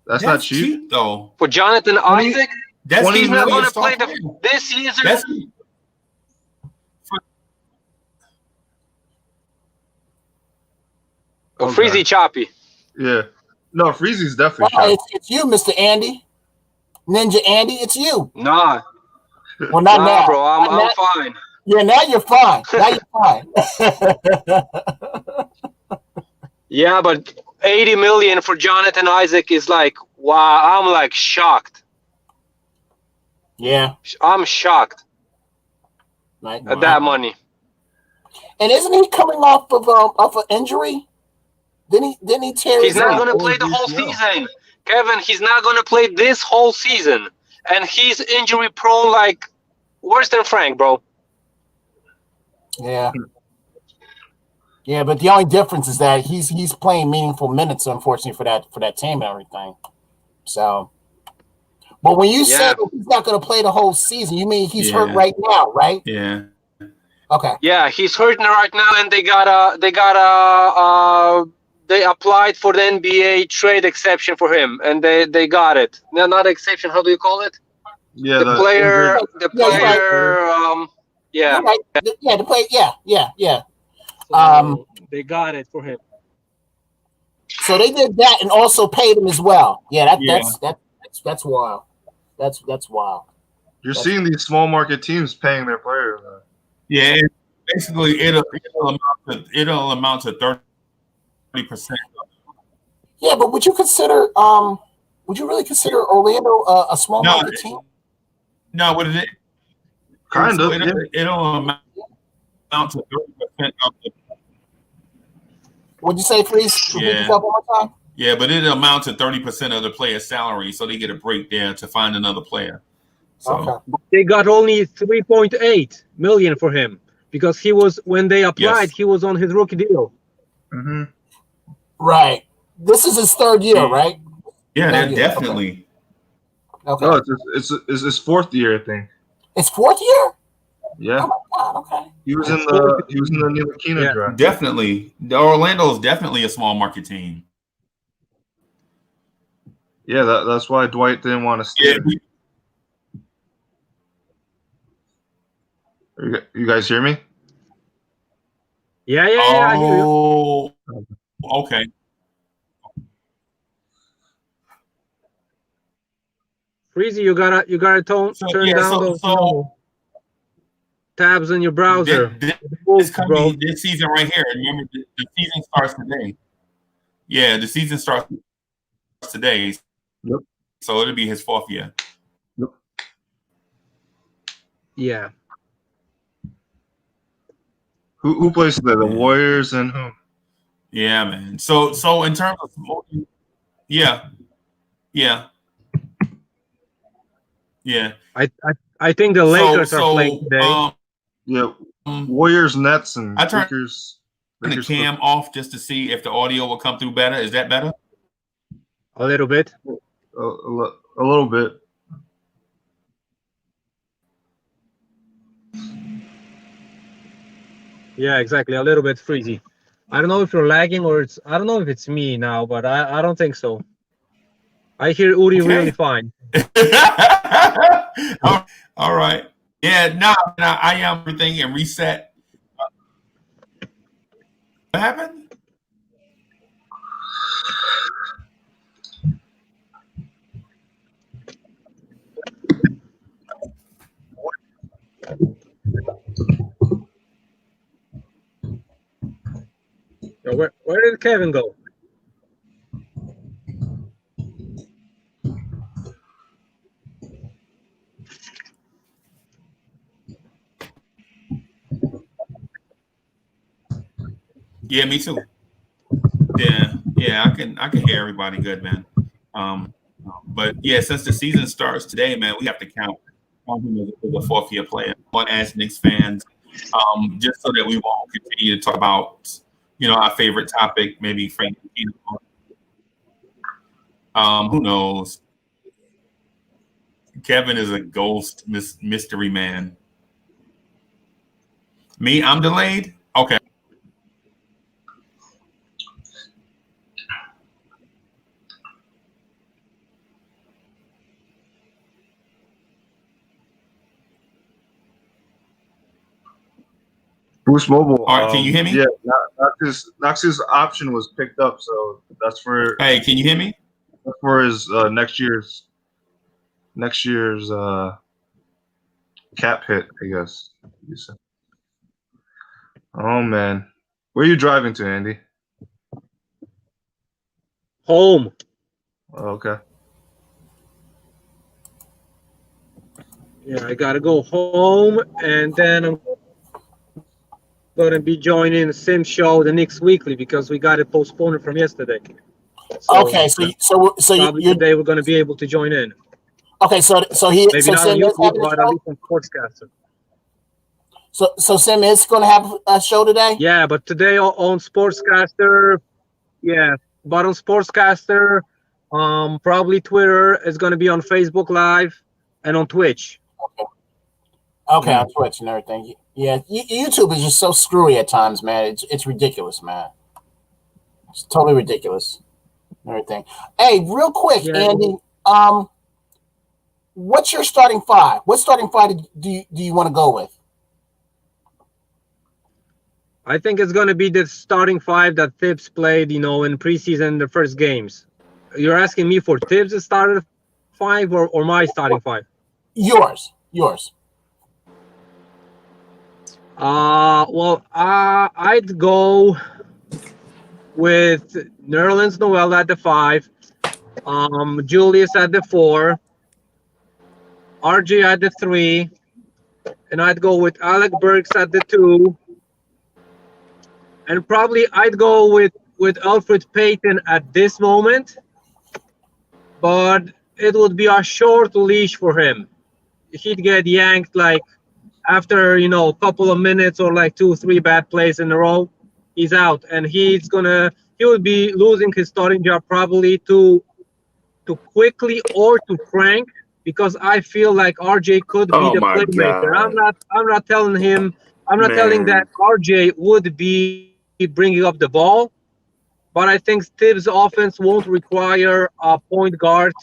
That's not cheap though. For Jonathan Isaac, he's not gonna play this season. Freezie choppy. Yeah. No, Freezie's definitely choppy. It's you, Mr. Andy. Ninja Andy, it's you. Nah. Well, not now. Bro. I'm fine. Yeah, now you're fine. Now you're fine. Yeah, but 80 million for Jonathan Isaac is like, wow, I'm like shocked. Yeah. I'm shocked at that money. And isn't he coming off of an injury? Didn't he tear He's his not going to play the whole season. Kevin, he's not going to play this whole season. And he's injury prone like worse than Frank, bro. Yeah. Yeah, but the only difference is that he's playing meaningful minutes, unfortunately, for that team and everything. So, but when you say that he's not going to play the whole season, you mean he's hurt right now, right? Yeah. Okay. Yeah, he's hurting right now, and they applied for the NBA trade exception for him, and they got it. No, not exception. How do you call it? Yeah, the player. Yeah. Right. Yeah, the player. Yeah. So they got it for him. So they did that and also paid him as well. Yeah, that's wild. That's wild. You're seeing these small market teams paying their players. Yeah, basically it'll amount to 30%. Yeah, but would you really consider Orlando a small market team? No, what is it? Kind of. It'll amount to 30% of the. What'd you say, Freeze? Repeat yourself one more time. Yeah, but it'll amount to 30% of the player's salary, so they get a break there to find another player. So okay. They got only 3.8 million for him because he was when they applied, he was on his rookie deal. Mm-hmm. Right. This is his third year, right? Yeah, definitely. Okay. No, it's his fourth year, I think. It's fourth year? Yeah. Oh my God, okay. He was in the Ntilikina draft. Definitely. Orlando is definitely a small market team. Yeah, that's why Dwight didn't want to stay. Yeah. You guys hear me? Yeah, I hear you. Oh, okay. Freezie, you gotta turn down those tabs in your browser. This season right here. Remember, the season starts today. Yeah, the season starts today. Yep. So it'll be his fourth year. Yep. Yeah. Who plays there? The Warriors and who? Yeah, man. So in terms of yeah. I think the Lakers are playing today. Warriors, Nets, and I turned Lakers. the cam off just to see if the audio will come through better. Is that better? A little bit. A little bit. Yeah, exactly. A little bit Freezie. I don't know if you're lagging or I don't know if it's me now, but I don't think so. I hear Uri really fine. All right. Yeah, no, I am everything and reset. What happened? Where did Kevin go? Yeah, me too. Yeah, I can hear everybody good, man. But yeah, since the season starts today, man, we have to count him as a fourth year player. One as Knicks fans, just so that we won't continue to talk about, our favorite topic, maybe Frank. Who knows? Kevin is a ghost mystery man. Me, I'm delayed? Okay. Boost Mobile. All right, can you hear me? Yeah, Knox's option was picked up, so that's for. Hey, can you hear me? That's for his next year's cap hit, I guess. Oh man, where are you driving to, Andy? Home. Oh, okay. Yeah, I gotta go home, and then I'm gonna be joining the Sim Show, the Knicks Weekly, because we got it postponed from yesterday. So Okay, so probably today we're gonna be able to join in. Okay, so Maybe Sim not on is YouTube, having a but at show. least on Sportscaster. So Sim is going to have a show today. Yeah, but today on Sportscaster, yeah, but on Sportscaster, probably Twitter is gonna be on Facebook Live and on Twitch. Okay, on Twitch and everything. Yeah, YouTube is just so screwy at times, man. It's ridiculous, man. It's totally ridiculous. Everything. Hey, real quick, Yeah. Andy. What's your starting five? What starting five do you want to go with? I think it's going to be the starting five that Thibs played, in preseason, the first games. You're asking me for Thibs' starting five or my starting five? Yours. Well, I'd go with Nerlens Noel at the 5, Julius at the 4, RJ at the 3, and I'd go with Alec Burks at the 2, and probably I'd go with Elfrid Payton at this moment, but it would be a short leash for him. He'd get yanked like after a couple of minutes or like 2-3 bad plays in a row. He's out, and he would be losing his starting job probably to Quickly or to Frank, because I feel like RJ could be the playmaker. God. I'm not telling him. I'm not Man. telling that RJ would be bringing up the ball, but I think Thibs' offense won't require a point guard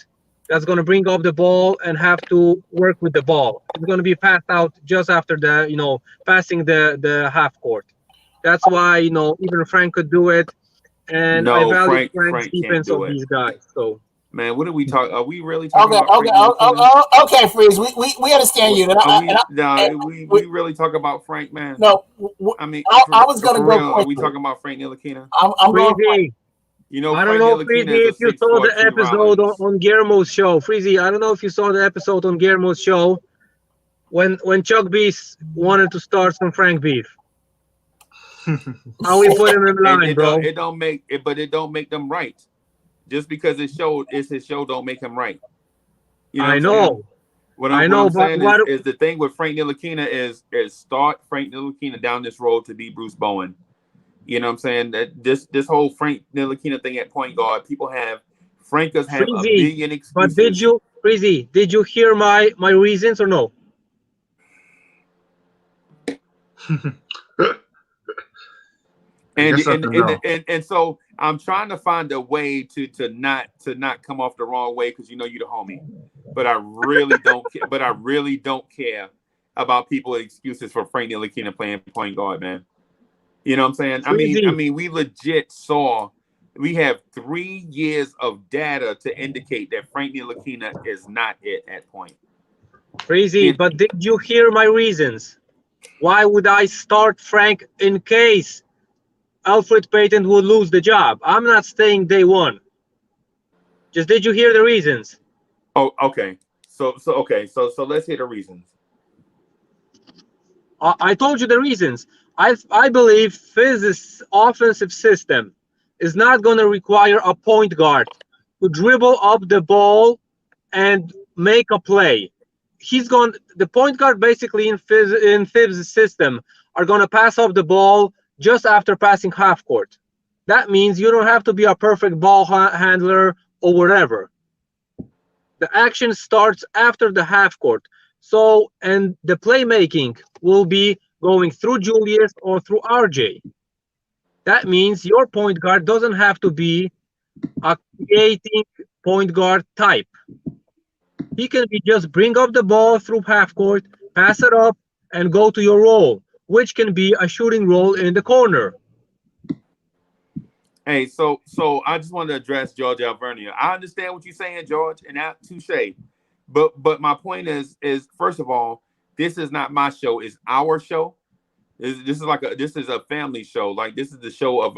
that's going to bring up the ball and have to work with the ball. It's going to be passed out just after passing the half court. That's why even Frank could do it, and I value Frank's defense of these guys. So. Man, what are we talking? Are we really talking about? Okay, Freeze. We understand you. We really talk about Frank, man. No, I mean, I was going to go. Are we talking about Frank Ntilikina? I'm going. I don't know, Freezie, if you saw the episode on Guillermo's show. Freezie, I don't know if you saw the episode on Guillermo's show when Chuck Beast wanted to start some Frank beef. How we put him in line, bro. It don't make them right. Just because it's his show, don't make him right. You know I know. What I'm saying is the thing with Frank Ntilikina is start Frank Ntilikina down this road to be Bruce Bowen. You know what I'm saying? That this whole Frank Ntilikina thing at point guard, Frank does have a billion excuses. But did you hear my reasons or no? And so I'm trying to find a way to not come off the wrong way, because you're the homie. But I really don't care. But I really don't care about people's excuses for Frank Ntilikina playing point guard, man. You know what I'm saying? I mean, we legit we have 3 years of data to indicate that Frank Ntilikina is not it at point. Crazy, but did you hear my reasons? Why would I start Frank in case Elfrid Payton would lose the job? I'm not staying day one. Just did you hear the reasons? Oh, okay. So let's hear the reasons. I told you the reasons. I believe Fizz's offensive system is not going to require a point guard to dribble up the ball and make a play. The point guard basically in Fizz's system are going to pass off the ball just after passing half court. That means you don't have to be a perfect ball handler or whatever. The action starts after the half court. So, and the playmaking will be going through Julius or through RJ. That means your point guard doesn't have to be a creating point guard type. He can be just bring up the ball through half court, pass it up, and go to your role. which can be a shooting role in the corner. Hey, so I just wanted to address George Alvernia. I understand what you're saying, George, and that touche. But my point is first of all, this is not my show; it's our show. This is a family show. Like, this is the show of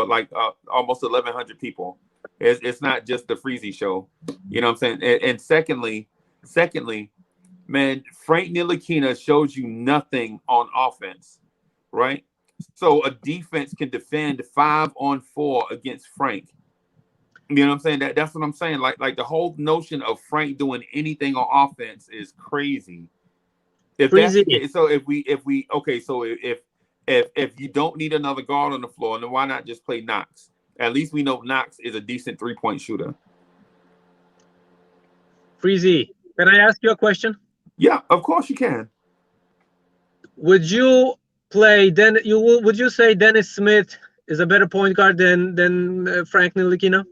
almost 1,100 people. It's not just the Freezie show. You know what I'm saying? And secondly, man, Frank Ntilikina shows you nothing on offense, right? So a defense can defend 5-on-4 against Frank. You know what I'm saying? That's what I'm saying. Like the whole notion of Frank doing anything on offense is crazy. If that's the case, so if you don't need another guard on the floor, then why not just play Knox? At least we know Knox is a decent 3-point shooter. Freezie, can I ask you a question? Yeah, of course you can. Would you would you say Dennis Smith is a better point guard than Frank Ntilikina?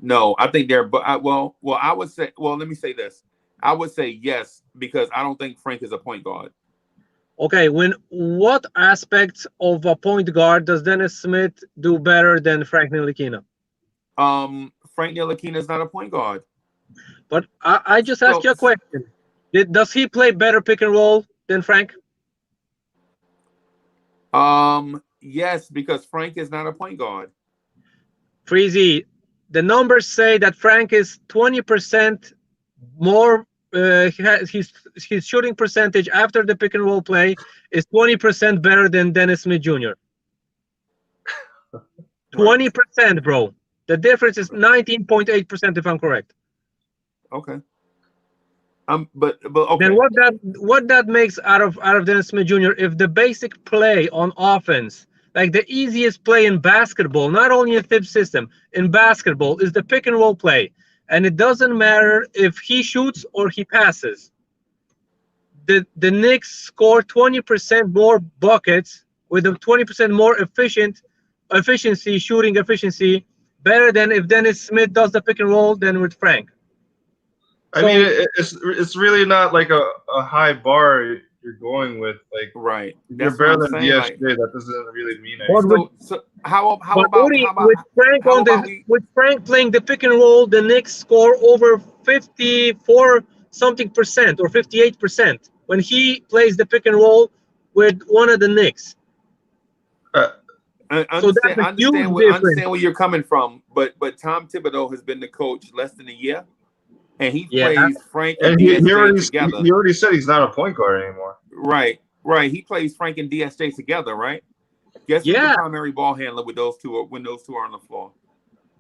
No, I think they're. But I would say. Well, let me say this. I would say yes, because I don't think Frank is a point guard. Okay, what aspects of a point guard does Dennis Smith do better than Frank Ntilikina? Frank Ntilikina is not a point guard. But I just asked you a question. Does he play better pick and roll than Frank? Yes, because Frank is not a point guard. Freezie, the numbers say that Frank is 20% more. His shooting percentage after the pick and roll play is 20% better than Dennis Smith Jr. 20%, bro. The difference is 19.8%, if I'm correct. Okay. But okay. Then what that makes out of Dennis Smith Jr. if the basic play on offense, like the easiest play in basketball, not only in Thibs system, in basketball, is the pick and roll play. And it doesn't matter if he shoots or he passes. The Knicks score 20% more buckets with a 20% more shooting efficiency, better than if Dennis Smith does the pick and roll than with Frank. I mean, it's really not like a high bar you're going with. Like, right, you're better than DSJ. That doesn't really mean anything. So how about with Frank playing the pick and roll, the Knicks score over 54% or 58% when he plays the pick and roll with one of the Knicks. I understand where you're coming from, but Tom Thibodeau has been the coach less than a year. And he plays Frank and DSJ together. He already said he's not a point guard anymore. Right. He plays Frank and DSJ together, right? Guess who's the primary ball handler with those two when those two are on the floor?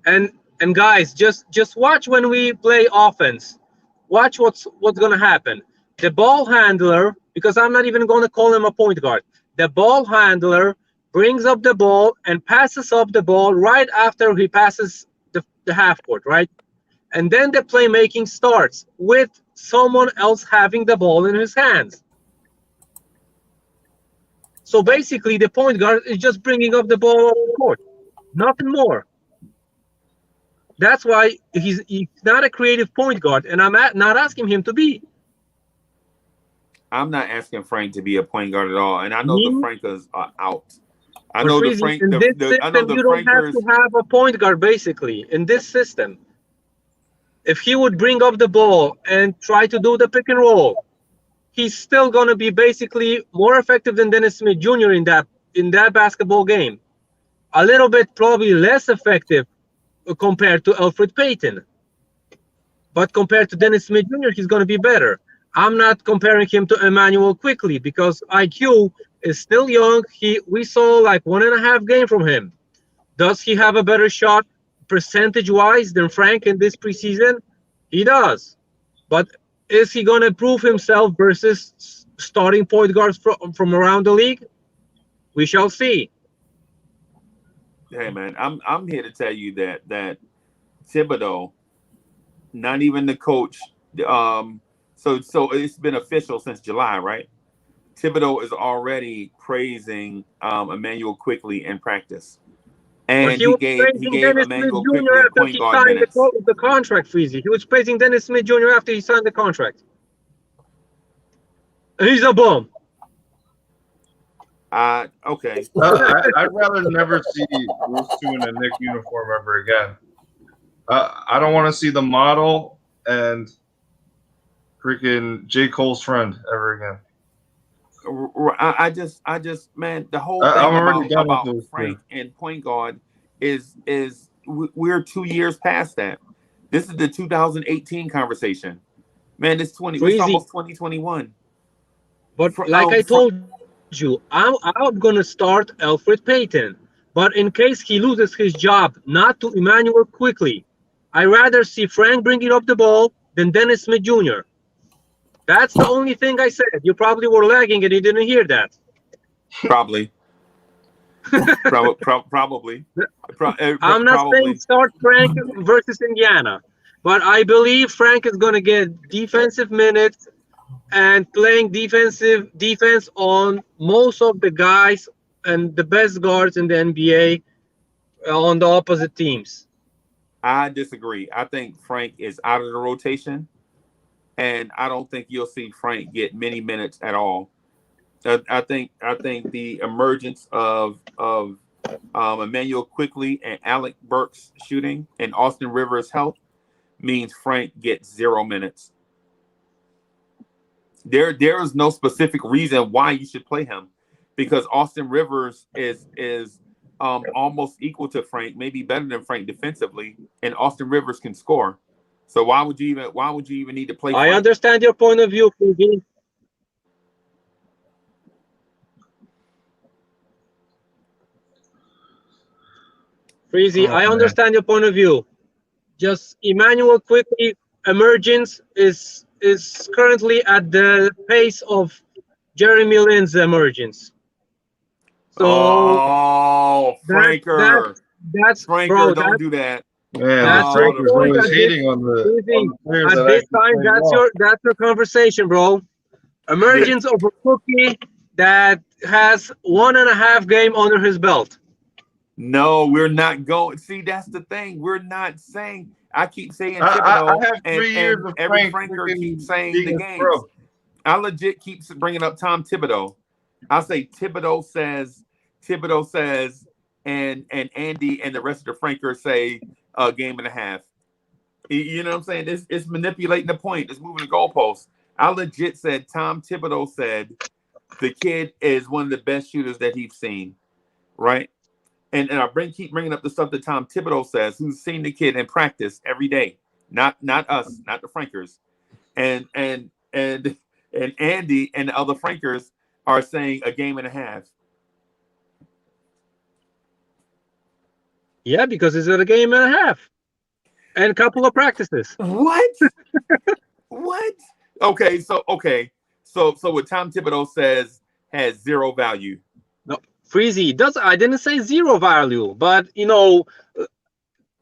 And guys, just watch when we play offense. Watch what's gonna happen. The ball handler, because I'm not even gonna call him a point guard. The ball handler brings up the ball and passes up the ball right after he passes the half court, right? And then the playmaking starts with someone else having the ball in his hands. So basically, the point guard is just bringing up the ball off the court, nothing more. That's why he's not a creative point guard, and I'm not asking him to be. I'm not asking Frank to be a point guard at all, and I know the Frankers are out. I know the Frank. You don't have to have a point guard basically in this system. If he would bring up the ball and try to do the pick and roll, he's still going to be basically more effective than Dennis Smith Jr. in that basketball game. A little bit probably less effective compared to Elfrid Payton. But compared to Dennis Smith Jr., he's going to be better. I'm not comparing him to Emmanuel Quickly because IQ is still young. We saw like 1.5 games from him. Does he have a better shot percentage-wise than Frank in this preseason? He does. But is he going to prove himself versus starting point guards from around the league? We shall see. Hey, man, I'm here to tell you that Thibodeau, not even the coach, so it's been official since July, right? Thibodeau is already praising Emmanuel Quickly in practice. And he gave Emmanuel Quickly point guard minutes. The contract, Freezie. He was praising Dennis Smith Jr. after he signed the contract. And he's a bum. Okay. I'd rather never see those two in a Knicks uniform ever again. I don't want to see the model and freaking J. Cole's friend ever again. I just, man, the whole I'm thing already done with about those Frank and point guard is we're 2 years past that. This is the 2018 conversation. Man, it's almost 2021. But I told you, I'm gonna start Elfrid Payton. But in case he loses his job, not to Emmanuel quickly, I rather see Frank bringing up the ball than Dennis Smith Jr. That's the only thing I said. You probably were lagging and you didn't hear that. Probably. Probably. I'm not saying start Frank versus Indiana, but I believe Frank is going to get defensive minutes and playing defense on most of the guys and the best guards in the NBA on the opposite teams. I disagree. I think Frank is out of the rotation, and I don't think you'll see Frank get many minutes at all. I think the emergence of Emmanuel Quickley and Alec Burks shooting and Austin Rivers' health means Frank gets 0 minutes. There is no specific reason why you should play him, because Austin Rivers is almost equal to Frank, maybe better than Frank defensively, and Austin Rivers can score. So why would you even need to play Frank? I understand your point of view, Freezie. I understand your point of view. Just Emmanuel Quickley emergence is currently at the pace of Jeremy Lin's emergence. So Franker. That's Franker, bro. don't do that. Man, that's Franker's point always hating on the players at this time. That's your conversation, bro. Emergence of a rookie that has 1.5 game under his belt. No, we're not going. See, that's the thing. We're not saying. I keep saying Thibodeau, Thibodeau, I have 3 years of every Frank Franker keeps saying the games. Pro. I legit keep bringing up Tom Thibodeau. I say Thibodeau says, and Andy and the rest of the Frankers say a game and a half. You know what I'm saying? It's manipulating the point. It's moving the goalposts. I legit said Tom Thibodeau said the kid is one of the best shooters that he's seen, right? And I keep bringing up the stuff that Tom Thibodeau says, who's seen the kid in practice every day, not us, not the Frankers, and Andy and the other Frankers are saying a game and a half. Yeah, because it's a game and a half and a couple of practices. What? What? Okay, so what Tom Thibodeau says has 0 value. No, Freezie I didn't say 0 value, but name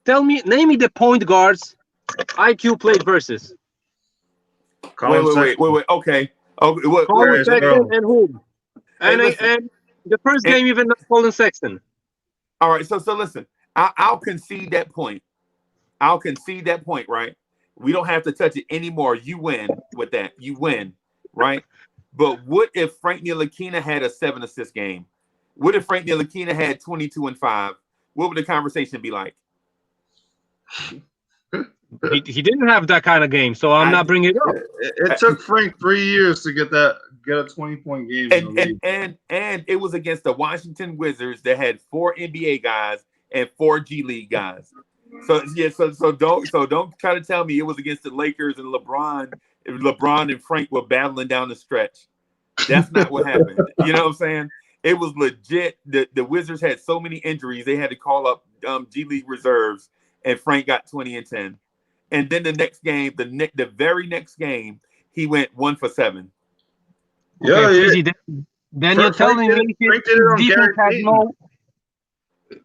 me the point guards IQ played versus. Wait. Okay. Colin Sexton and who? And the first game even not Colin Sexton. All right, so listen. I'll concede that point. Right? We don't have to touch it anymore. You win with that. You win, right? But what if Frank Ntilikina had a 7-assist game? What if Frank Ntilikina had 22 and 5? What would the conversation be like? He didn't have that kind of game, so I'm not bringing it up. It took Frank 3 years to get a 20-point game. And it was against the Washington Wizards that had 4 NBA guys and 4 G League guys. So don't try to tell me it was against the Lakers and LeBron and Frank were battling down the stretch. That's not what happened. You know what I'm saying? It was legit. The Wizards had so many injuries they had to call up G League reserves, and Frank got 20 and 10. And then the next game, the very next game, he went 1 for 7. Okay, yeah. Then you're telling me defense has no.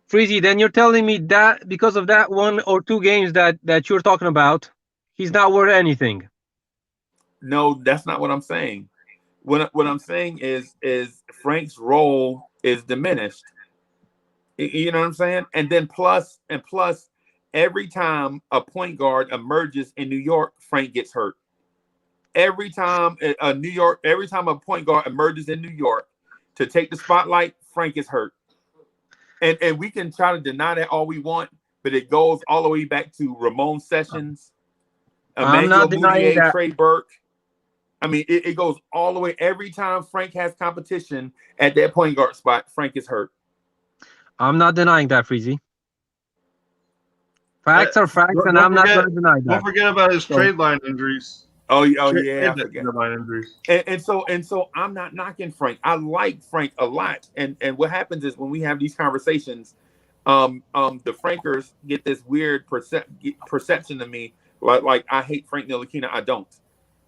Freezie, then you're telling me that because of that 1 or 2 games that you're talking about, he's not worth anything. No, that's not what I'm saying. What I'm saying is Frank's role is diminished. You know what I'm saying? And then plus, every time a point guard emerges in New York, Frank gets hurt. Every time a point guard emerges in New York, to take the spotlight, Frank is hurt. And we can try to deny that all we want, but it goes all the way back to Ramon Sessions, Emmanuel Mudiay, Trey Burke. I mean, it goes all the way. Every time Frank has competition at that point guard spot, Frank is hurt. I'm not denying that, Freezie. Facts are facts, and I'm not going to deny that. Don't forget about his trade line injuries. Oh yeah, I forget. Line injuries. And so I'm not knocking Frank. I like Frank a lot. And what happens is when we have these conversations, the Frankers get this weird perception of me, like I hate Frank Ntilikina. I don't.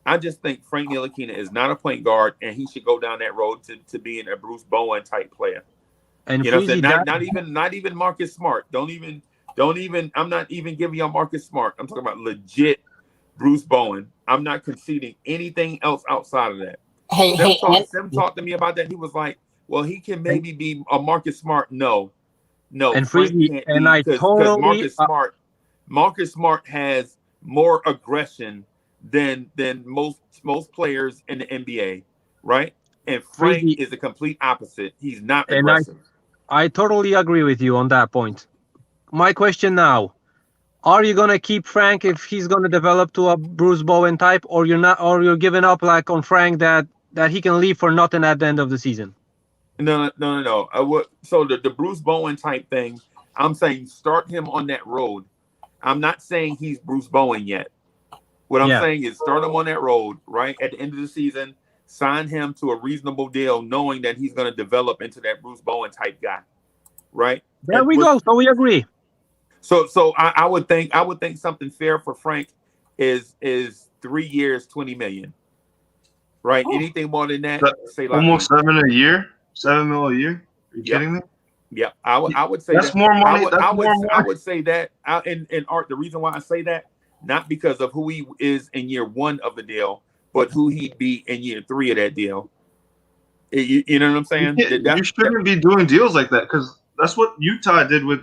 I just think Frank Ntilikina is not a point guard, and he should go down that road to being a Bruce Bowen type player. And you know, what I'm saying? Not even Marcus Smart. Don't even. I'm not even giving y'all Marcus Smart. I'm talking about legit Bruce Bowen. I'm not conceding anything else outside of that. Sim talked to me about that. He was like, "Well, he can maybe be a Marcus Smart." No. And Freezie, and I totally Marcus Smart has more aggression than most players in the NBA, right? And Frank Freezie is the complete opposite. He's not aggressive. I totally agree with you on that point. My question now: are you gonna keep Frank if he's gonna develop to a Bruce Bowen type, or you're not, or you're giving up like on Frank that he can leave for nothing at the end of the season? No. So the Bruce Bowen type thing, I'm saying start him on that road. I'm not saying he's Bruce Bowen yet. What I'm saying is start him on that road, right? At the end of the season, sign him to a reasonable deal, knowing that he's going to develop into that Bruce Bowen type guy, right? There we go. So we agree. So I would think something fair for Frank is 3 years, $20 million, right? Oh. Anything more than that, say like almost $7 million a year. $7 million a year? Are you kidding me? Yeah, I would say that's more money. I would say that. In Art, the reason why I say that, not because of who he is in year 1 of the deal, but who he'd be in year 3 of that deal. You know what I'm saying? You shouldn't be doing deals like that, because that's what Utah did with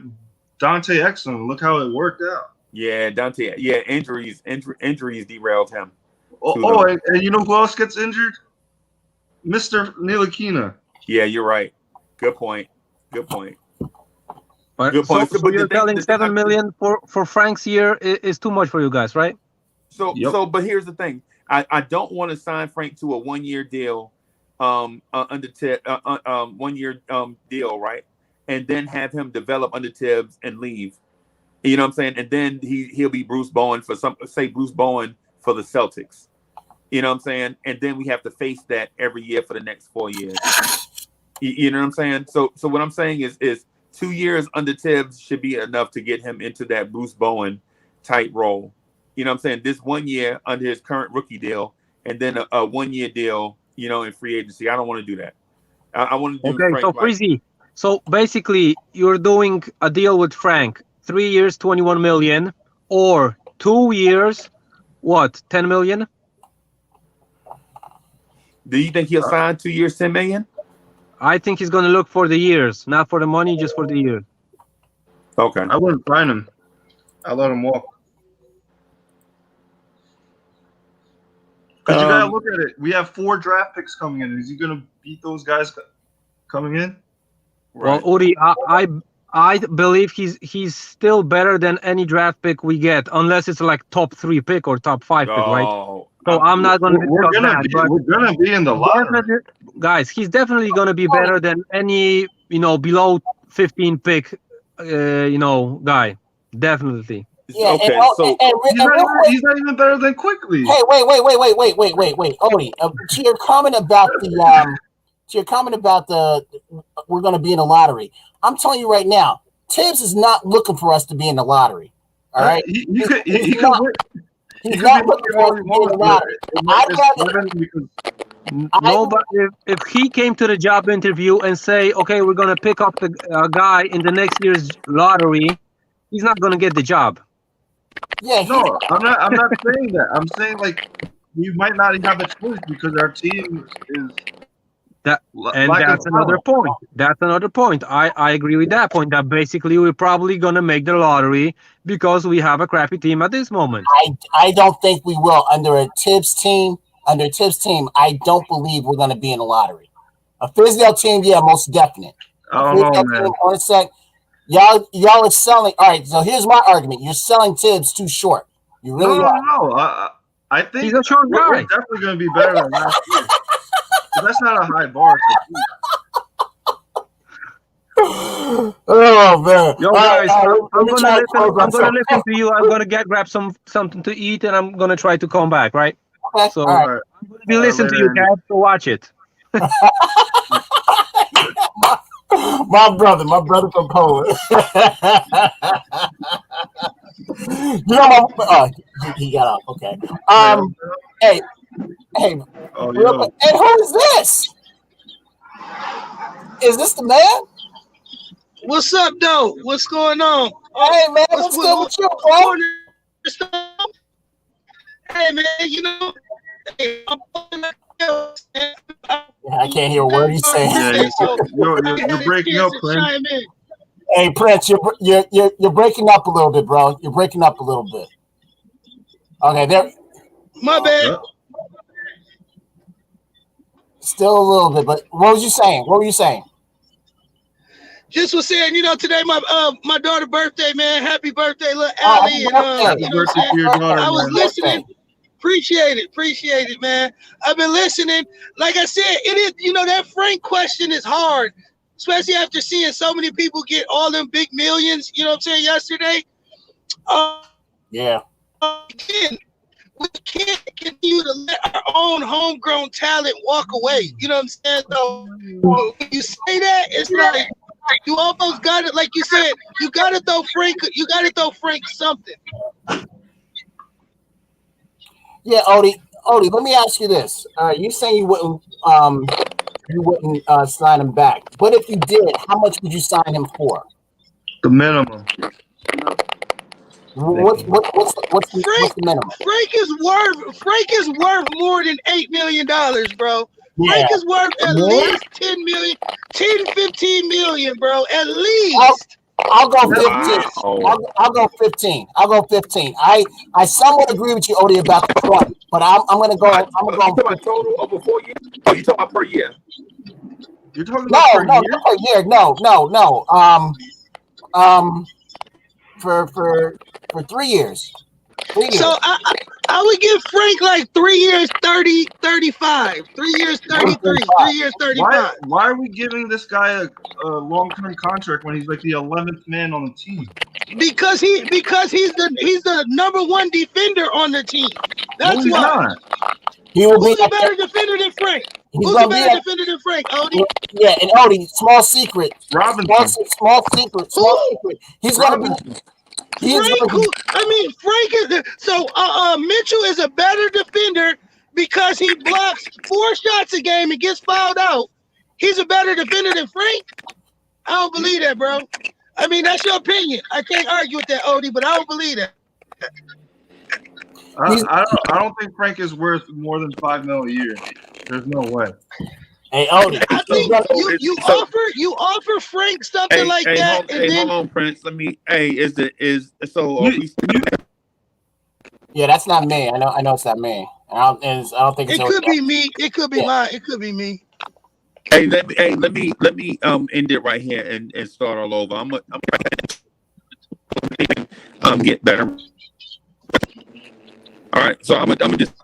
Dante Exum. Look how it worked out. Yeah, Dante. Yeah, injuries derailed him. And you know who else gets injured? Mr. Ntilikina. Yeah, you're right. Good point. But good point. So you're telling $7 million for Frank's year is too much for you guys, right? But here's the thing. I don't want to sign Frank to a 1-year deal, under 1 year deal, right? And then have him develop under Tibbs and leave. You know what I'm saying? And then he'll be Bruce Bowen Bruce Bowen for the Celtics. You know what I'm saying? And then we have to face that every year for the next 4 years. You know what I'm saying? So what I'm saying is 2 years under Tibbs should be enough to get him into that Bruce Bowen type role. You know what I'm saying? This 1 year under his current rookie deal, and then a 1 year deal, you know, in free agency. I don't want to do that. I want to do Frank. So Freezie. So basically, you're doing a deal with Frank, 3 years, $21 million, or 2 years, what, $10 million? Do you think he'll sign 2 years, $10 million? I think he's going to look for the years, not for the money, just for the year. Okay. I wouldn't sign him. I'll let him walk. Because you got to look at it. We have 4 draft picks coming in. Is he going to beat those guys coming in? Right. Well, Udi, I believe he's still better than any draft pick we get, unless it's like top 3 pick or top 5 pick, right? So I'm not going to. We're gonna be in the lottery, guys. He's definitely going to be better than any below 15 pick, guy. Definitely. Yeah. Okay. He's not even better than Quickly. Hey, wait, Odie. To your comment about we're going to be in the lottery. I'm telling you right now, Tibbs is not looking for us to be in the lottery. All right. He's not looking for us to be in the lottery. No, but if he came to the job interview and say, okay, we're going to pick up the guy in the next year's lottery, he's not going to get the job. Yeah. No, I'm not saying that. I'm saying like we might not have a choice because our team is. That's another point. That's another point. I agree with that point. That basically we're probably gonna make the lottery because we have a crappy team at this moment. I don't think we will under Tibbs' team. I don't believe we're gonna be in the lottery. A Fizdale team, yeah, most definite. I don't know, man. Hornacek, y'all are selling. All right, so here's my argument. You're selling Tibbs too short. You really are. No. I think He's a short guy. we're definitely going to be better than last year. But that's not a high bar. Oh man! Yo guys, I'm gonna listen to you. I'm gonna grab something to eat, and I'm gonna try to come back. Right? Okay. So right. I'm gonna be listening to you guys to watch it. my brother from Poland. He got off. Okay. Hey. Oh, hey, who is this? Is this the man? What's up, though? What's going on? Hey, man, what's good with you, bro? Hey, man, you know, I can't hear a word he's saying. Yeah, you're breaking up, Prince. Hey, Prince, you're breaking up a little bit, bro. You're breaking up a little bit. Okay, there. My bad. Still a little bit, but what was you saying? What were you saying? Just was saying, you know, today my daughter's birthday, man. Happy birthday, little Allie. Happy birthday to your daughter, I was man. listening. Appreciate it, man. I've been listening. Like I said, it is, you know, that Frank question is hard, especially after seeing so many people get all them big millions, you know what I'm saying, yesterday. Yeah. Again, we can't continue to let our own homegrown talent walk away. You know what I'm saying? So when you say that, it's like you almost got it. Like you said, you got to throw Frank something. Yeah, Odie, let me ask you this. You saying you wouldn't sign him back, but if you did, how much would you sign him for? The minimum. What's the minimum? Frank is worth more than $8 million, bro. Yeah. Frank is worth at least 10 million, 10, 15 million, bro. At least. I'll go 15. I'll go 15. I'll go 15. I somewhat agree with you, Odie, about the front, but I'm gonna go. I'm gonna go. You talking about total over 4 years? Oh, you talking about per year? You're talking about per year? Not per year. No. For 3 years. 3 years. So I would give Frank like 3 years, 30, 35. 3 years, 33. 3 years, 35. Why are we giving this guy a long-term contract when he's like the 11th man on the team? Because he's the number one defender on the team. That's why. Not. Who's a better defender than Frank? Who's a better defender than Frank, Odie? Yeah, and Odie, small secret. Robinson. Small secret. He's gonna be. Frank is Mitchell is a better defender because he blocks 4 shots a game and gets fouled out. He's a better defender than Frank. I don't believe that, bro. I mean, that's your opinion. I can't argue with that, Odie, but I don't believe that. I don't think Frank is worth more than $5 million a year. There's no way. Hey, Odie, I think you offer Frank something like that. Hold on, Prince. Let me. Yeah, that's not me. I know it's not me. I don't think it could be me. It could be mine. It could be me. Hey, let me end it right here and start all over. I'm get better. All right, so I'm gonna just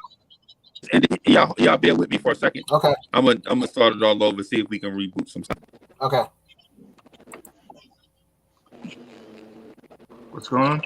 end it. Y'all bear with me for a second. Okay. I'm gonna start it all over. See if we can reboot some stuff. Okay. What's going on?